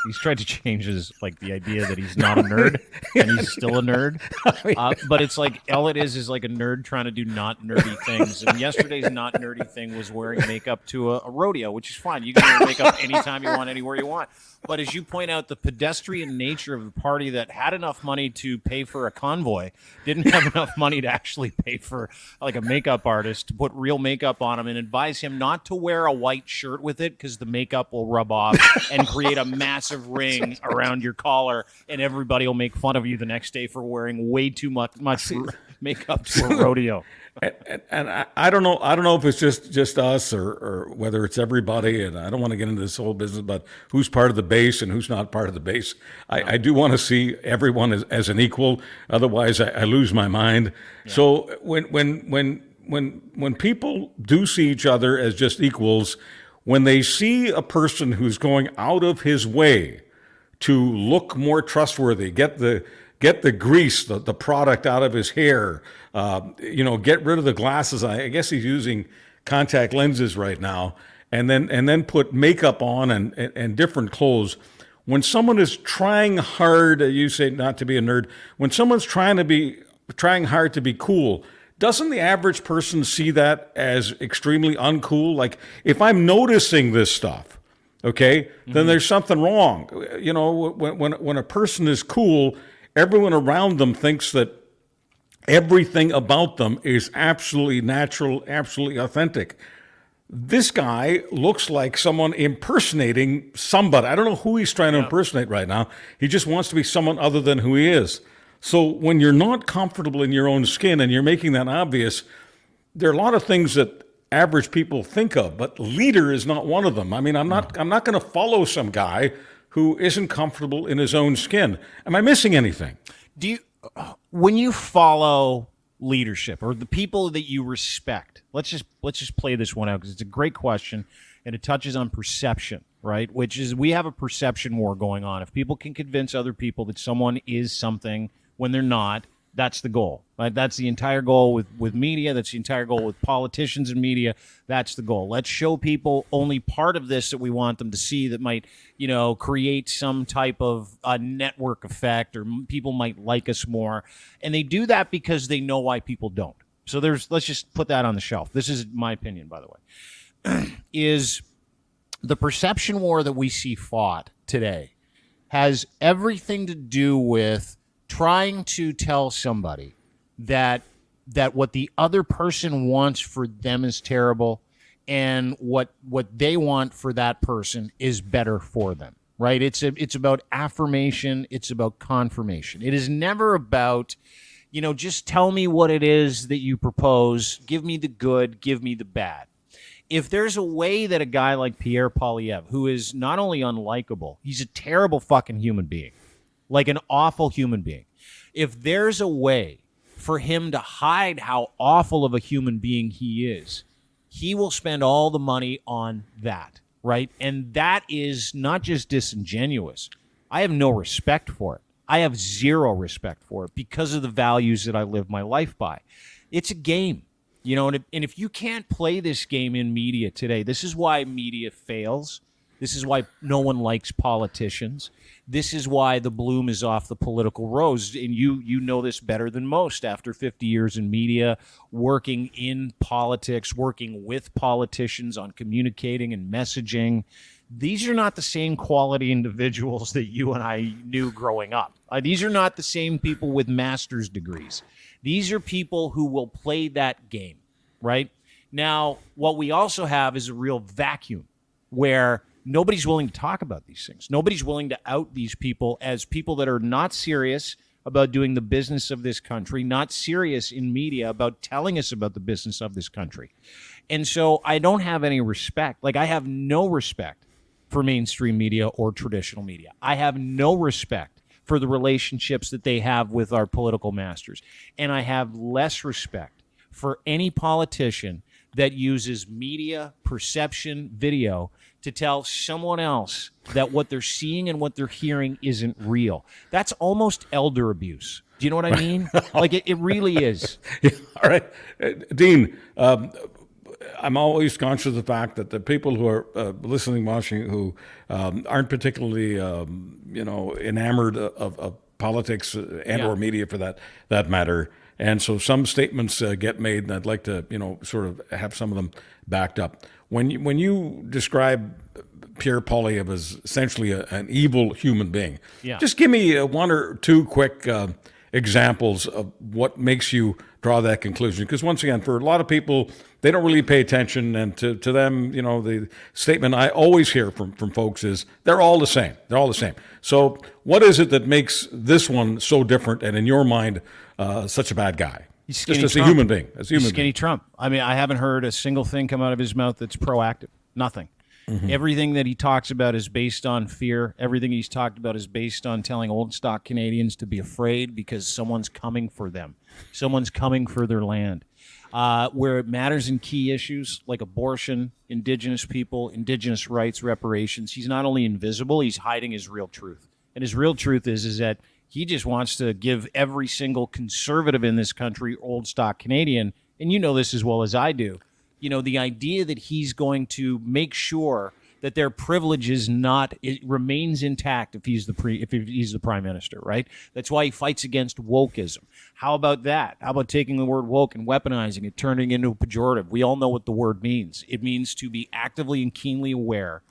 he's tried to change his, like, the idea that he's not a nerd and he's still a nerd. But it's like, all it is like a nerd trying to do not nerdy things. And yesterday's not nerdy thing was wearing makeup to a rodeo, which is fine. You can wear makeup anytime you want, anywhere you want. But as you point out, the pedestrian nature of the party that had enough money to pay for a convoy didn't have enough money to actually pay for, like, a makeup artist to put real makeup on him, and advise him not to wear a white shirt with it because the makeup will rub off and create a massive ring around your collar, and everybody will make fun of you the next day for wearing way too much makeup to a rodeo. And I don't know. I don't know if it's just us or whether it's everybody. And I don't want to get into this whole business about who's part of the base and who's not part of the base. I do want to see everyone as an equal. Otherwise, I lose my mind. Yeah. So when people do see each other as just equals, when they see a person who's going out of his way to look more trustworthy, get the grease, the product out of his hair, get rid of the glasses. I guess he's using contact lenses right now, and then put makeup on and different clothes. When someone is trying hard, you say not to be a nerd. When someone's trying hard to be cool, doesn't the average person see that as extremely uncool? Like, if I'm noticing this stuff, okay, then there's something wrong. When a person is cool, everyone around them thinks that everything about them is absolutely natural, absolutely authentic. This guy looks like someone impersonating somebody. I don't know who he's trying to impersonate right now. He just wants to be someone other than who he is. So when you're not comfortable in your own skin and you're making that obvious, there are a lot of things that average people think of, but leader is not one of them. I mean, I'm not going to follow some guy who isn't comfortable in his own skin. Am I missing anything? When you follow leadership or the people that you respect, let's just play this one out because it's a great question and it touches on perception, right? Which is, we have a perception war going on. If people can convince other people that someone is something when they're not, that's the goal, right? That's the entire goal with media. That's the entire goal with politicians and media. That's the goal. Let's show people only part of this that we want them to see that might, create some type of a network effect, or people might like us more. And they do that because they know why people don't. So let's just put that on the shelf. This is my opinion, by the way, is the perception war that we see fought today has everything to do with trying to tell somebody that what the other person wants for them is terrible, and what they want for that person is better for them, right? It's about affirmation. It's about confirmation. It is never about, just tell me what it is that you propose. Give me the good. Give me the bad. If there's a way that a guy like Pierre Poilievre, who is not only unlikable, he's a terrible fucking human being, like an awful human being. If there's a way for him to hide how awful of a human being he is, he will spend all the money on that, right? And that is not just disingenuous. I have no respect for it. I have zero respect for it because of the values that I live my life by. It's a game, and if you can't play this game in media today, this is why media fails. This is why no one likes politicians. This is why the bloom is off the political rose. And you know this better than most after 50 years in media, working in politics, working with politicians on communicating and messaging. These are not the same quality individuals that you and I knew growing up. These are not the same people with master's degrees. These are people who will play that game, right? Now, what we also have is a real vacuum where nobody's willing to talk about these things. Nobody's willing to out these people as people that are not serious about doing the business of this country, not serious in media about telling us about the business of this country. And so I don't have any respect. Like, I have no respect for mainstream media or traditional media. I have no respect for the relationships that they have with our political masters. And I have less respect for any politician that uses media, perception, video to tell someone else that what they're seeing and what they're hearing isn't real. That's almost elder abuse. Do you know what I mean? Like, it really is. Yeah, all right. Dean, I'm always conscious of the fact that the people who are listening, watching, who aren't particularly, enamored of politics and or media for that matter. And so some statements get made, and I'd like to, sort of have some of them backed up. When you describe Pierre Poilievre as essentially an evil human being, just give me one or two quick examples of what makes you draw that conclusion. Because once again, for a lot of people, they don't really pay attention, and to them, the statement I always hear from folks is they're all the same. They're all the same. So what is it that makes this one so different, and in your mind, such a bad guy? Just as a human being. Skinny Trump. I mean, I haven't heard a single thing come out of his mouth that's proactive. Nothing. Mm-hmm. Everything that he talks about is based on fear. Everything he's talked about is based on telling old stock Canadians to be afraid because someone's coming for them. Someone's coming for their land. Where it matters in key issues like abortion, Indigenous people, Indigenous rights, reparations, he's not only invisible, he's hiding his real truth. And his real truth is that he just wants to give every single conservative in this country, old stock Canadian, and you know this as well as I do, the idea that he's going to make sure that their privilege it remains intact if he's the prime minister, right? That's why he fights against wokeism. How about that? How about taking the word woke and weaponizing it, turning it into a pejorative? We all know what the word means. It means to be actively and keenly aware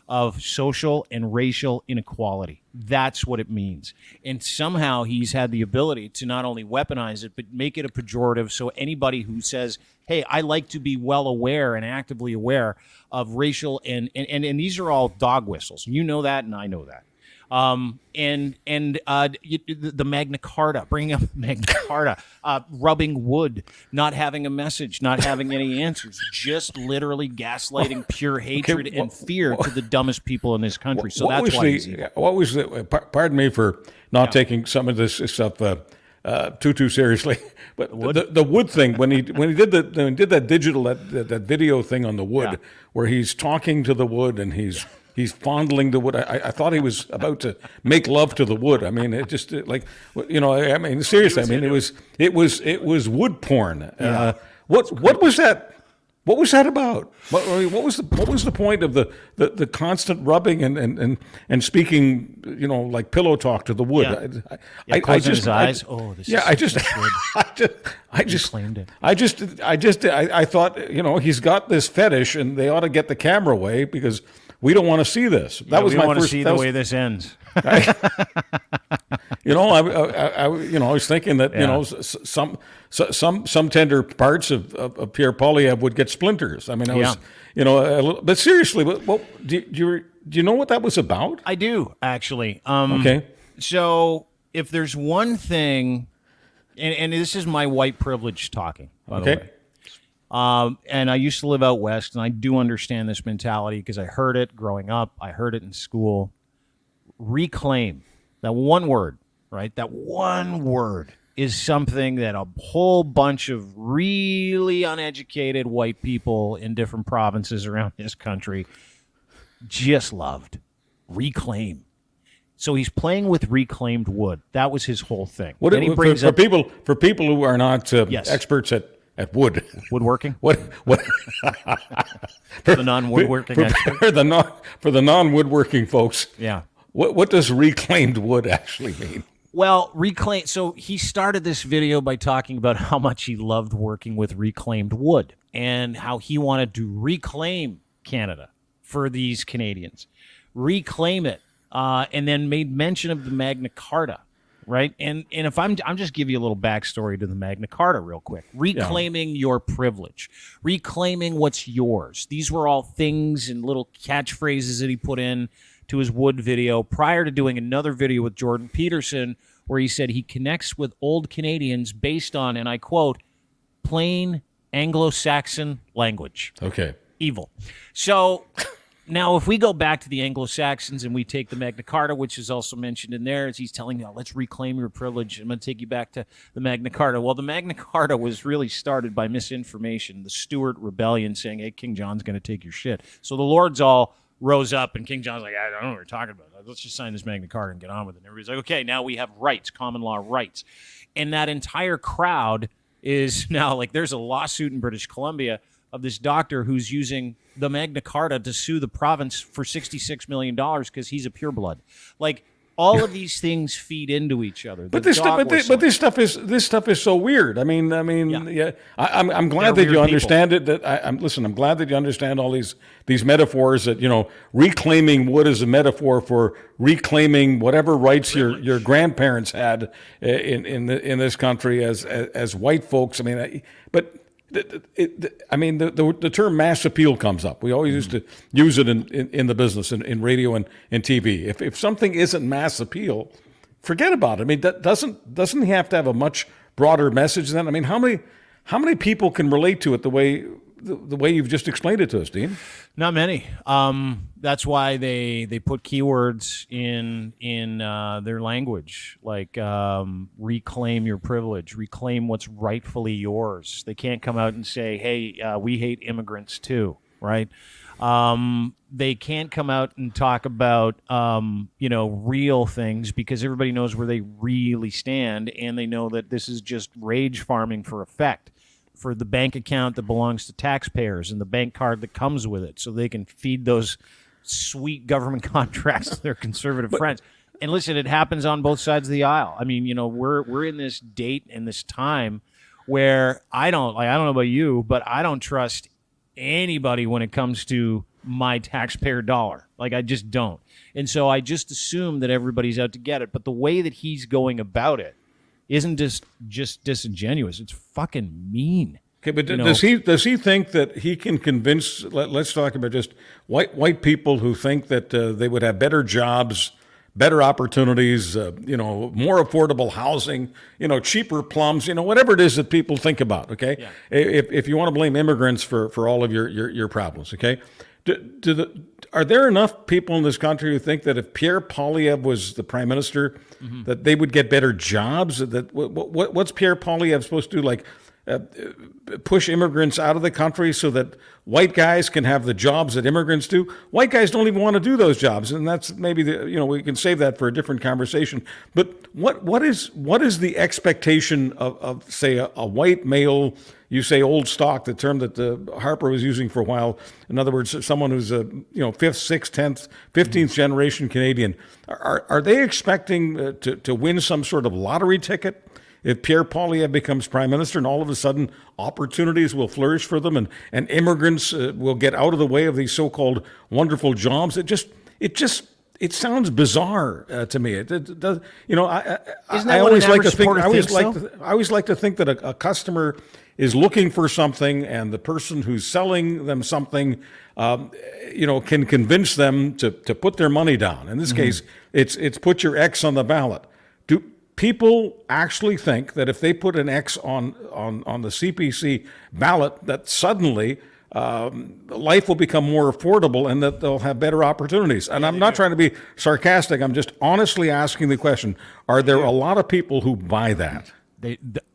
of social and racial inequality. That's what it means. And somehow he's had the ability to not only weaponize it, but make it a pejorative. So anybody who says, hey, I like to be well aware and actively aware of racial and these are all dog whistles. You know that, and I know that. The Magna Carta, bringing up Magna Carta, rubbing wood, not having a message, not having any answers, just literally gaslighting pure hatred and fear to the dumbest people in this country. So that's why he's evil. What was the? Pardon me for not taking some of this stuff too seriously, but the wood thing when he did that digital that video thing on the wood where he's talking to the wood and he's fondling the wood. I thought he was about to make love to the wood. I mean, it just I mean, seriously. I mean, it was wood porn. Yeah. What was that? What was that about? What was the point of the constant rubbing and speaking, like pillow talk to the wood? Yeah. Closing his eyes. I thought, he's got this fetish and they ought to get the camera away because we don't want to see this. We don't want to see the way this ends. I was thinking that some tender parts of Pierre Poilievre would get splinters. I mean, I was a little, but seriously, do you know what that was about? I do actually. Okay. So if there's one thing, and this is my white privilege talking, by the way. And I used to live out west, and I do understand this mentality because I heard it growing up. I heard it in school. Reclaim. That one word, right? That one word is something that a whole bunch of really uneducated white people in different provinces around this country just loved. Reclaim. So he's playing with reclaimed wood. That was his whole thing. For people who are not experts at woodworking. What for the non-woodworking expert? For the non-woodworking folks. Yeah. What does reclaimed wood actually mean? Well, reclaim. So he started this video by talking about how much he loved working with reclaimed wood and how he wanted to reclaim Canada for these Canadians, reclaim it, and then made mention of the Magna Carta. Right. And if I'm just give you a little backstory to the Magna Carta real quick. Reclaiming your privilege, reclaiming what's yours. These were all things and little catchphrases that he put in to his wood video prior to doing another video with Jordan Peterson where he said he connects with old Canadians based on, and I quote, plain Anglo-Saxon language. Okay. Evil. So now, if we go back to the Anglo-Saxons and we take the Magna Carta, which is also mentioned in there, as he's telling you, let's reclaim your privilege. I'm going to take you back to the Magna Carta. Well, the Magna Carta was really started by misinformation, the Stuart Rebellion saying, hey, King John's going to take your shit. So the lords all rose up, and King John's like, I don't know what you're talking about. Let's just sign this Magna Carta and get on with it. And everybody's like, okay, now we have rights, common law rights. And that entire crowd is now like, there's a lawsuit in British Columbia of this doctor who's using the Magna Carta to sue the province for $66 million because he's a pureblood. Like, all of these things feed into each other. But this stuff is so weird. I'm glad that you understand it. I'm glad that you understand all these metaphors. That reclaiming wood is a metaphor for reclaiming whatever rights your grandparents had in this country as white folks. The term mass appeal comes up. We always used to use it in the business, in radio and TV. If something isn't mass appeal, forget about it. I mean, doesn't he have to have a much broader message then? I mean, how many people can relate to it the way you've just explained it to us, Dean? Not many. That's why they put keywords in their language, like reclaim your privilege, reclaim what's rightfully yours. They can't come out and say, hey, we hate immigrants too, right? They can't come out and talk about, real things, because everybody knows where they really stand, and they know that this is just rage farming for effect, for the bank account that belongs to taxpayers and the bank card that comes with it, so they can feed those sweet government contracts to their conservative friends. And listen, it happens on both sides of the aisle. I mean, we're in this date and this time where I don't know about you, but I don't trust anybody when it comes to my taxpayer dollar. Like, I just don't. And so I just assume that everybody's out to get it. But the way that he's going about it isn't just disingenuous. It's fucking mean. Okay, but does he think that he can convince? Let's talk about just white people who think that they would have better jobs, better opportunities, more affordable housing, cheaper plums, whatever it is that people think about. Okay, yeah. If you want to blame immigrants for all of your problems, okay, are there enough people in this country who think that if Pierre Poilievre was the prime minister, that they would get better jobs? That what's Pierre Poilievre supposed to do? Like push immigrants out of the country so that white guys can have the jobs that immigrants do? White guys don't even want to do those jobs, and that's maybe we can save that for a different conversation. But what is the expectation of say a white male? You say old stock, the term that Harper was using for a while. In other words, someone who's a 5th, 6th, 10th, 15th generation Canadian. Are they expecting to win some sort of lottery ticket if Pierre Poilievre becomes prime minister, and all of a sudden opportunities will flourish for them, and immigrants will get out of the way of these so-called wonderful jobs? It sounds bizarre to me. It does. I always like to think. I always like to think that a customer is looking for something, and the person who's selling them something, can convince them to put their money down. In this case, it's put your X on the ballot. Do people actually think that if they put an X on the CPC ballot, that suddenly life will become more affordable and that they'll have better opportunities? And I'm not trying to be sarcastic. I'm just honestly asking the question: are there a lot of people who buy that?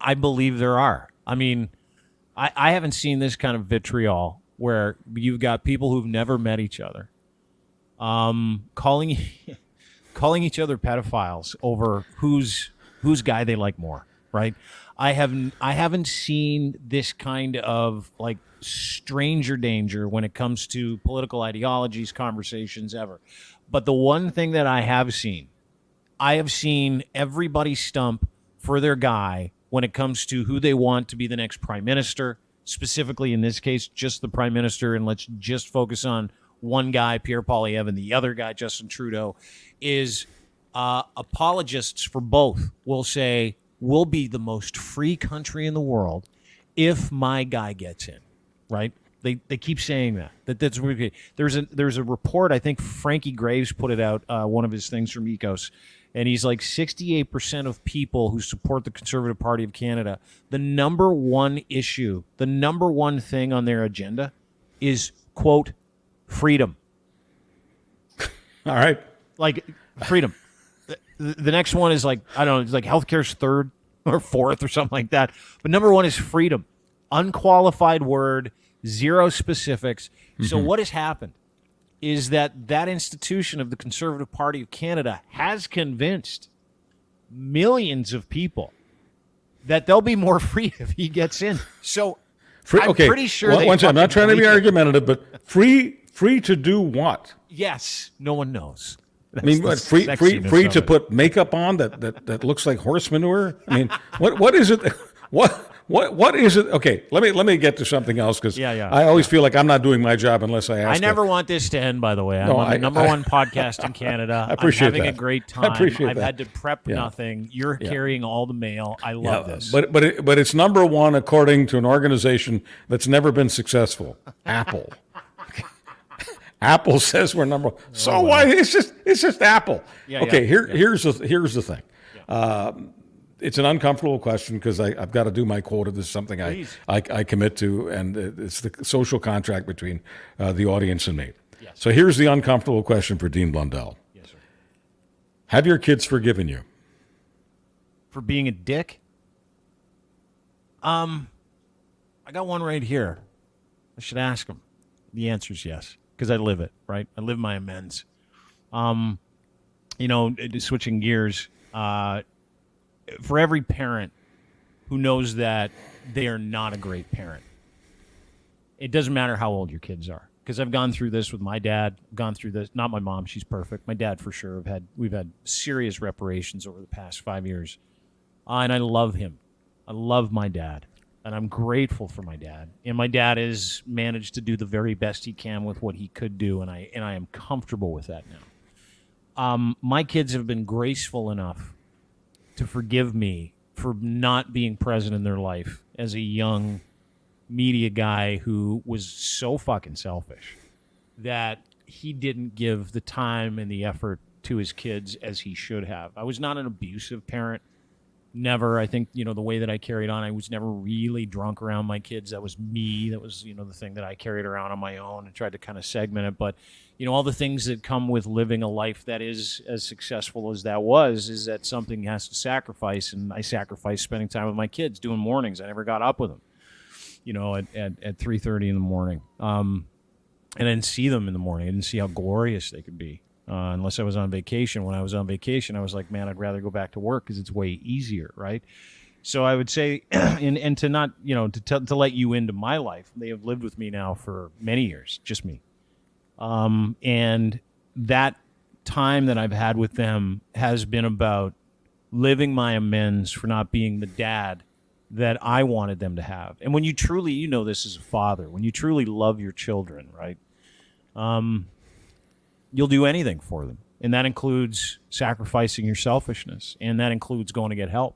I believe there are. I mean, I haven't seen this kind of vitriol where you've got people who've never met each other, calling each other pedophiles over whose guy they like more, right? I haven't seen this kind of like stranger danger when it comes to political ideologies, conversations ever. But the one thing that I have seen everybody stump for their guy when it comes to who they want to be the next prime minister, specifically in this case, just the prime minister, and let's just focus on one guy, Pierre Poilievre, and the other guy, Justin Trudeau, is apologists for both will say, we'll be the most free country in the world if my guy gets in, right? They keep saying that's really. There's a report, I think Frankie Graves put it out, one of his things from Ecos, and he's like 68% of people who support the Conservative Party of Canada, the number one issue, the number one thing on their agenda is, quote, freedom. All right. Like, freedom. The next one is like, I don't know, it's like healthcare's third or fourth or something like that. But number one is freedom. Unqualified word, zero specifics. So what has happened is that institution of the Conservative Party of Canada has convinced millions of people that they'll be more free if he gets in. So I'm pretty sure I'm not trying to be argumentative, but free to do what? Yes, no one knows. I mean, what, free to put makeup on that looks like horse manure? I mean, what is it? What is it? Okay, let me get to something else, because I always feel like I'm not doing my job unless I ask. I never want this to end, by the way. I'm on the number one podcast in Canada. I appreciate I'm having that. a great time. I appreciate I've that. had to prep nothing. You're carrying all the mail. I love this. But it's number one according to an organization that's never been successful, Apple. Apple says we're number one. So why? It's just Apple. Here's the thing. it's an uncomfortable question because I've got to do my quota. This is something I commit to, and it's the social contract between the audience and me. Yes. So here's the uncomfortable question for Dean Blundell. Yes, sir. Have your kids forgiven you? For being a dick? I got one right here. I should ask them. The answer is yes, because I live it, right? I live my amends. Switching gears, for every parent who knows that they are not a great parent, it doesn't matter how old your kids are. Because I've gone through this with my dad, gone through this, not my mom, she's perfect. My dad, for sure, we've had serious reparations over the past 5 years. And I love him. I love my dad. And I'm grateful for my dad. And my dad has managed to do the very best he can with what he could do, and I am comfortable with that now. My kids have been graceful enough to forgive me for not being present in their life as a young media guy who was so fucking selfish that he didn't give the time and the effort to his kids as he should have. I was not an abusive parent. Never. I think, the way that I carried on, I was never really drunk around my kids. That was me. That was, the thing that I carried around on my own and tried to kind of segment it. But, all the things that come with living a life that is as successful as that is that something has to sacrifice. And I sacrificed spending time with my kids, doing mornings. I never got up with them, at 3:30 in the morning. And I didn't see them in the morning. I didn't see how glorious they could be. Unless I was on vacation. When I was on vacation, I was like, man, I'd rather go back to work because it's way easier, right? So I would say, and to not, to let you into my life, they have lived with me now for many years, just me. And that time that I've had with them has been about living my amends for not being the dad that I wanted them to have. And when you truly, this as a father, when you truly love your children, right? You'll do anything for them. And that includes sacrificing your selfishness. And that includes going to get help.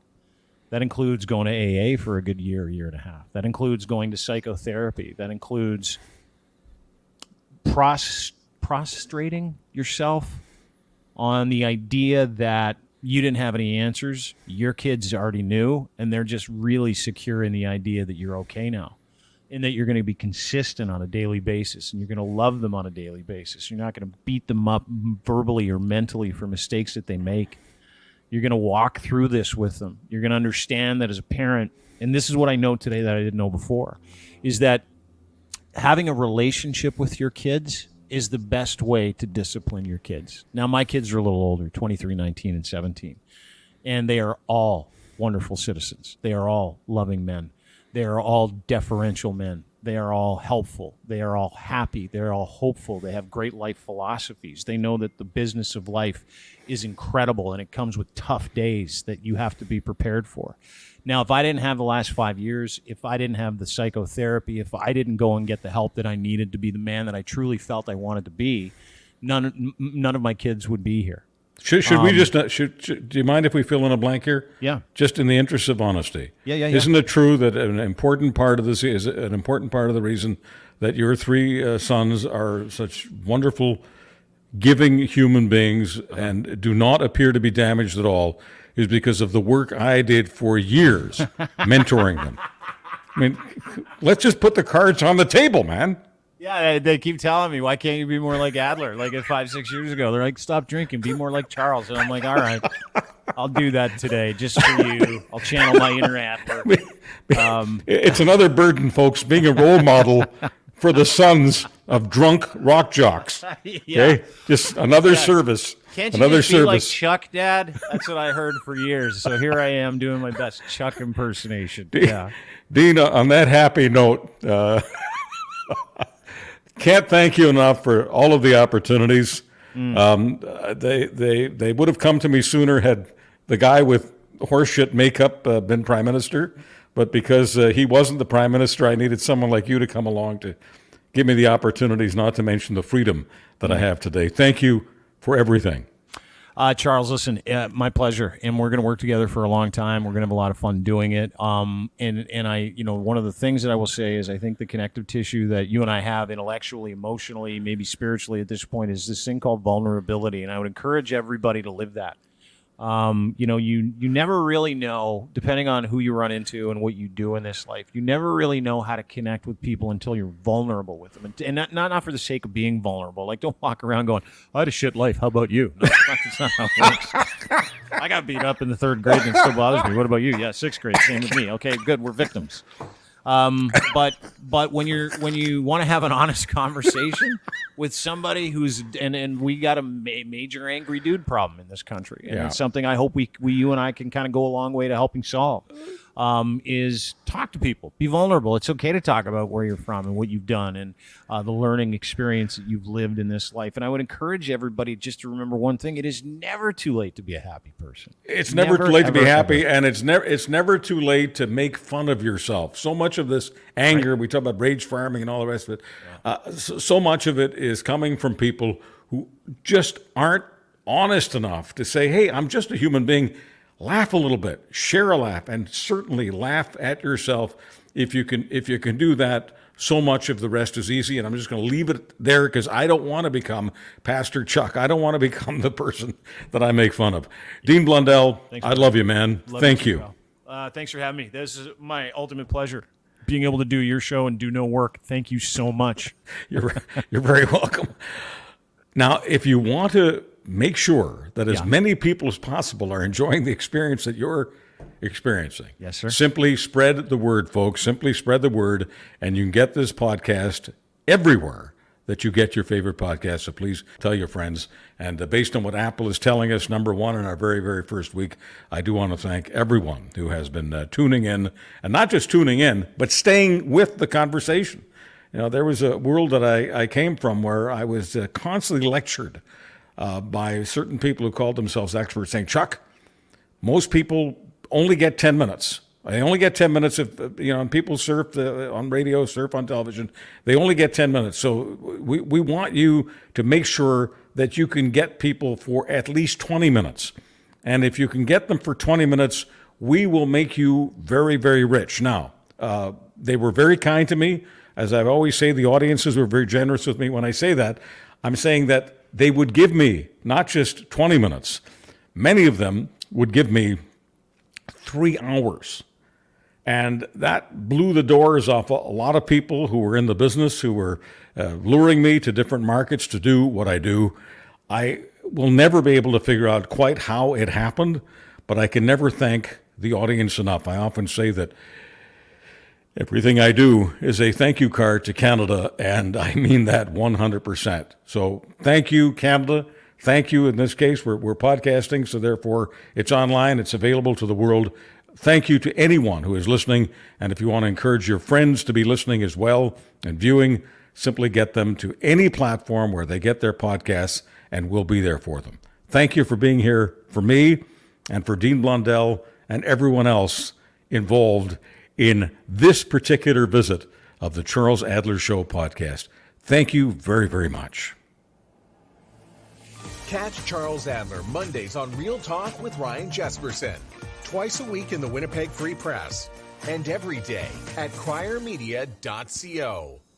That includes going to AA for a good year and a half. That includes going to psychotherapy. That includes prostrating yourself on the idea that you didn't have any answers. Your kids already knew, and they're just really secure in the idea that you're okay now. And that you're going to be consistent on a daily basis, and you're going to love them on a daily basis. You're not going to beat them up verbally or mentally for mistakes that they make. You're going to walk through this with them. You're going to understand that as a parent, and this is what I know today that I didn't know before, is that having a relationship with your kids is the best way to discipline your kids. Now, my kids are a little older, 23, 19, and 17, and they are all wonderful citizens. They are all loving men. They are all deferential men. They are all helpful. They are all happy. They're all hopeful. They have great life philosophies. They know that the business of life is incredible, and it comes with tough days that you have to be prepared for. Now, if I didn't have the last 5 years, if I didn't have the psychotherapy, if I didn't go and get the help that I needed to be the man that I truly felt I wanted to be, none of my kids would be here. Should we just do you mind if we fill in a blank here? Yeah. Just in the interest of honesty. Yeah. Isn't it true that an important part of this is an important part of the reason that your three sons are such wonderful, giving human beings and do not appear to be damaged at all is because of the work I did for years mentoring them. I mean, let's just put the cards on the table, man. Yeah, they keep telling me, why can't you be more like Adler? Like 5-6 years ago, they're like, stop drinking, be more like Charles. And I'm like, all right, I'll do that today just for you. I'll channel my inner Adler. It's another burden, folks, being a role model for the sons of drunk rock jocks. Yeah. Okay? Just another service. Can't you another just be service. like Chuck, Dad? That's what I heard for years. So here I am doing my best Chuck impersonation. Yeah. Dean, on that happy note, can't thank you enough for all of the opportunities. They would have come to me sooner had the guy with horseshit makeup been prime minister. But because he wasn't the prime minister, I needed someone like you to come along to give me the opportunities, not to mention the freedom that I have today. Thank you for everything. Charles, listen, my pleasure. And we're going to work together for a long time. We're going to have a lot of fun doing it. And I, one of the things that I will say is I think the connective tissue that you and I have intellectually, emotionally, maybe spiritually at this point is this thing called vulnerability. And I would encourage everybody to live that. You never really know, depending on who you run into and what you do in this life, you never really know how to connect with people until you're vulnerable with them. And not for the sake of being vulnerable. Like, don't walk around going, I had a shit life. How about you? No, that's not how it works. I got beat up in the 3rd grade and it still bothers me. What about you? Yeah, 6th grade. Same with me. Okay, good. We're victims. But when you want to have an honest conversation with somebody who's and we got a major angry dude problem in this country, and it's something I hope you and I can kind of go a long way to helping solve. Is talk to people, be vulnerable. It's okay to talk about where you're from and what you've done and the learning experience that you've lived in this life. And I would encourage everybody just to remember one thing: it is never too late to be a happy person. It's never too late to be happy, and it's never too late to make fun of yourself. So much of this anger, we talk about rage farming and all the rest of it, so much of it is coming from people who just aren't honest enough to say, hey, I'm just a human being. Laugh a little bit, share a laugh, and certainly laugh at yourself. If you can do that, so much of the rest is easy. And I'm just going to leave it there because I don't want to become Pastor Chuck. I don't want to become the person that I make fun of. Dean Blundell, I love you, man. Thank you. Thanks for having me. This is my ultimate pleasure, being able to do your show and do no work. Thank you so much. You're very welcome. Now, if you want to make sure that as many people as possible are enjoying the experience that you're experiencing. Yes, sir. Simply spread the word, folks. Simply spread the word, and you can get this podcast everywhere that you get your favorite podcast. So please tell your friends. And based on what Apple is telling us, number 1 in our very, very first week, I do want to thank everyone who has been tuning in, and not just tuning in, but staying with the conversation. There was a world that I came from where I was constantly lectured by certain people who called themselves experts, saying, Chuck, most people only get 10 minutes. They only get 10 minutes if, and people surf on radio, surf on television. They only get 10 minutes. So we want you to make sure that you can get people for at least 20 minutes. And if you can get them for 20 minutes, we will make you very, very rich. Now, they were very kind to me. As I always say, the audiences were very generous with me. When I say that, I'm saying that they would give me not just 20 minutes. Many of them would give me 3 hours. And that blew the doors off a lot of people who were in the business, who were luring me to different markets to do what I do. I will never be able to figure out quite how it happened, but I can never thank the audience enough. I often say that everything I do is a thank you card to Canada, and I mean that 100%. So thank you, Canada. Thank you. In this case, we're podcasting, so therefore it's online. It's available to the world. Thank you to anyone who is listening, and if you want to encourage your friends to be listening as well and viewing, simply get them to any platform where they get their podcasts, and we'll be there for them. Thank you for being here for me and for Dean Blundell and everyone else involved in this particular visit of the Charles Adler Show podcast. Thank you very, very much. Catch Charles Adler Mondays on Real Talk with Ryan Jesperson, twice a week in the Winnipeg Free Press, and every day at criermedia.co.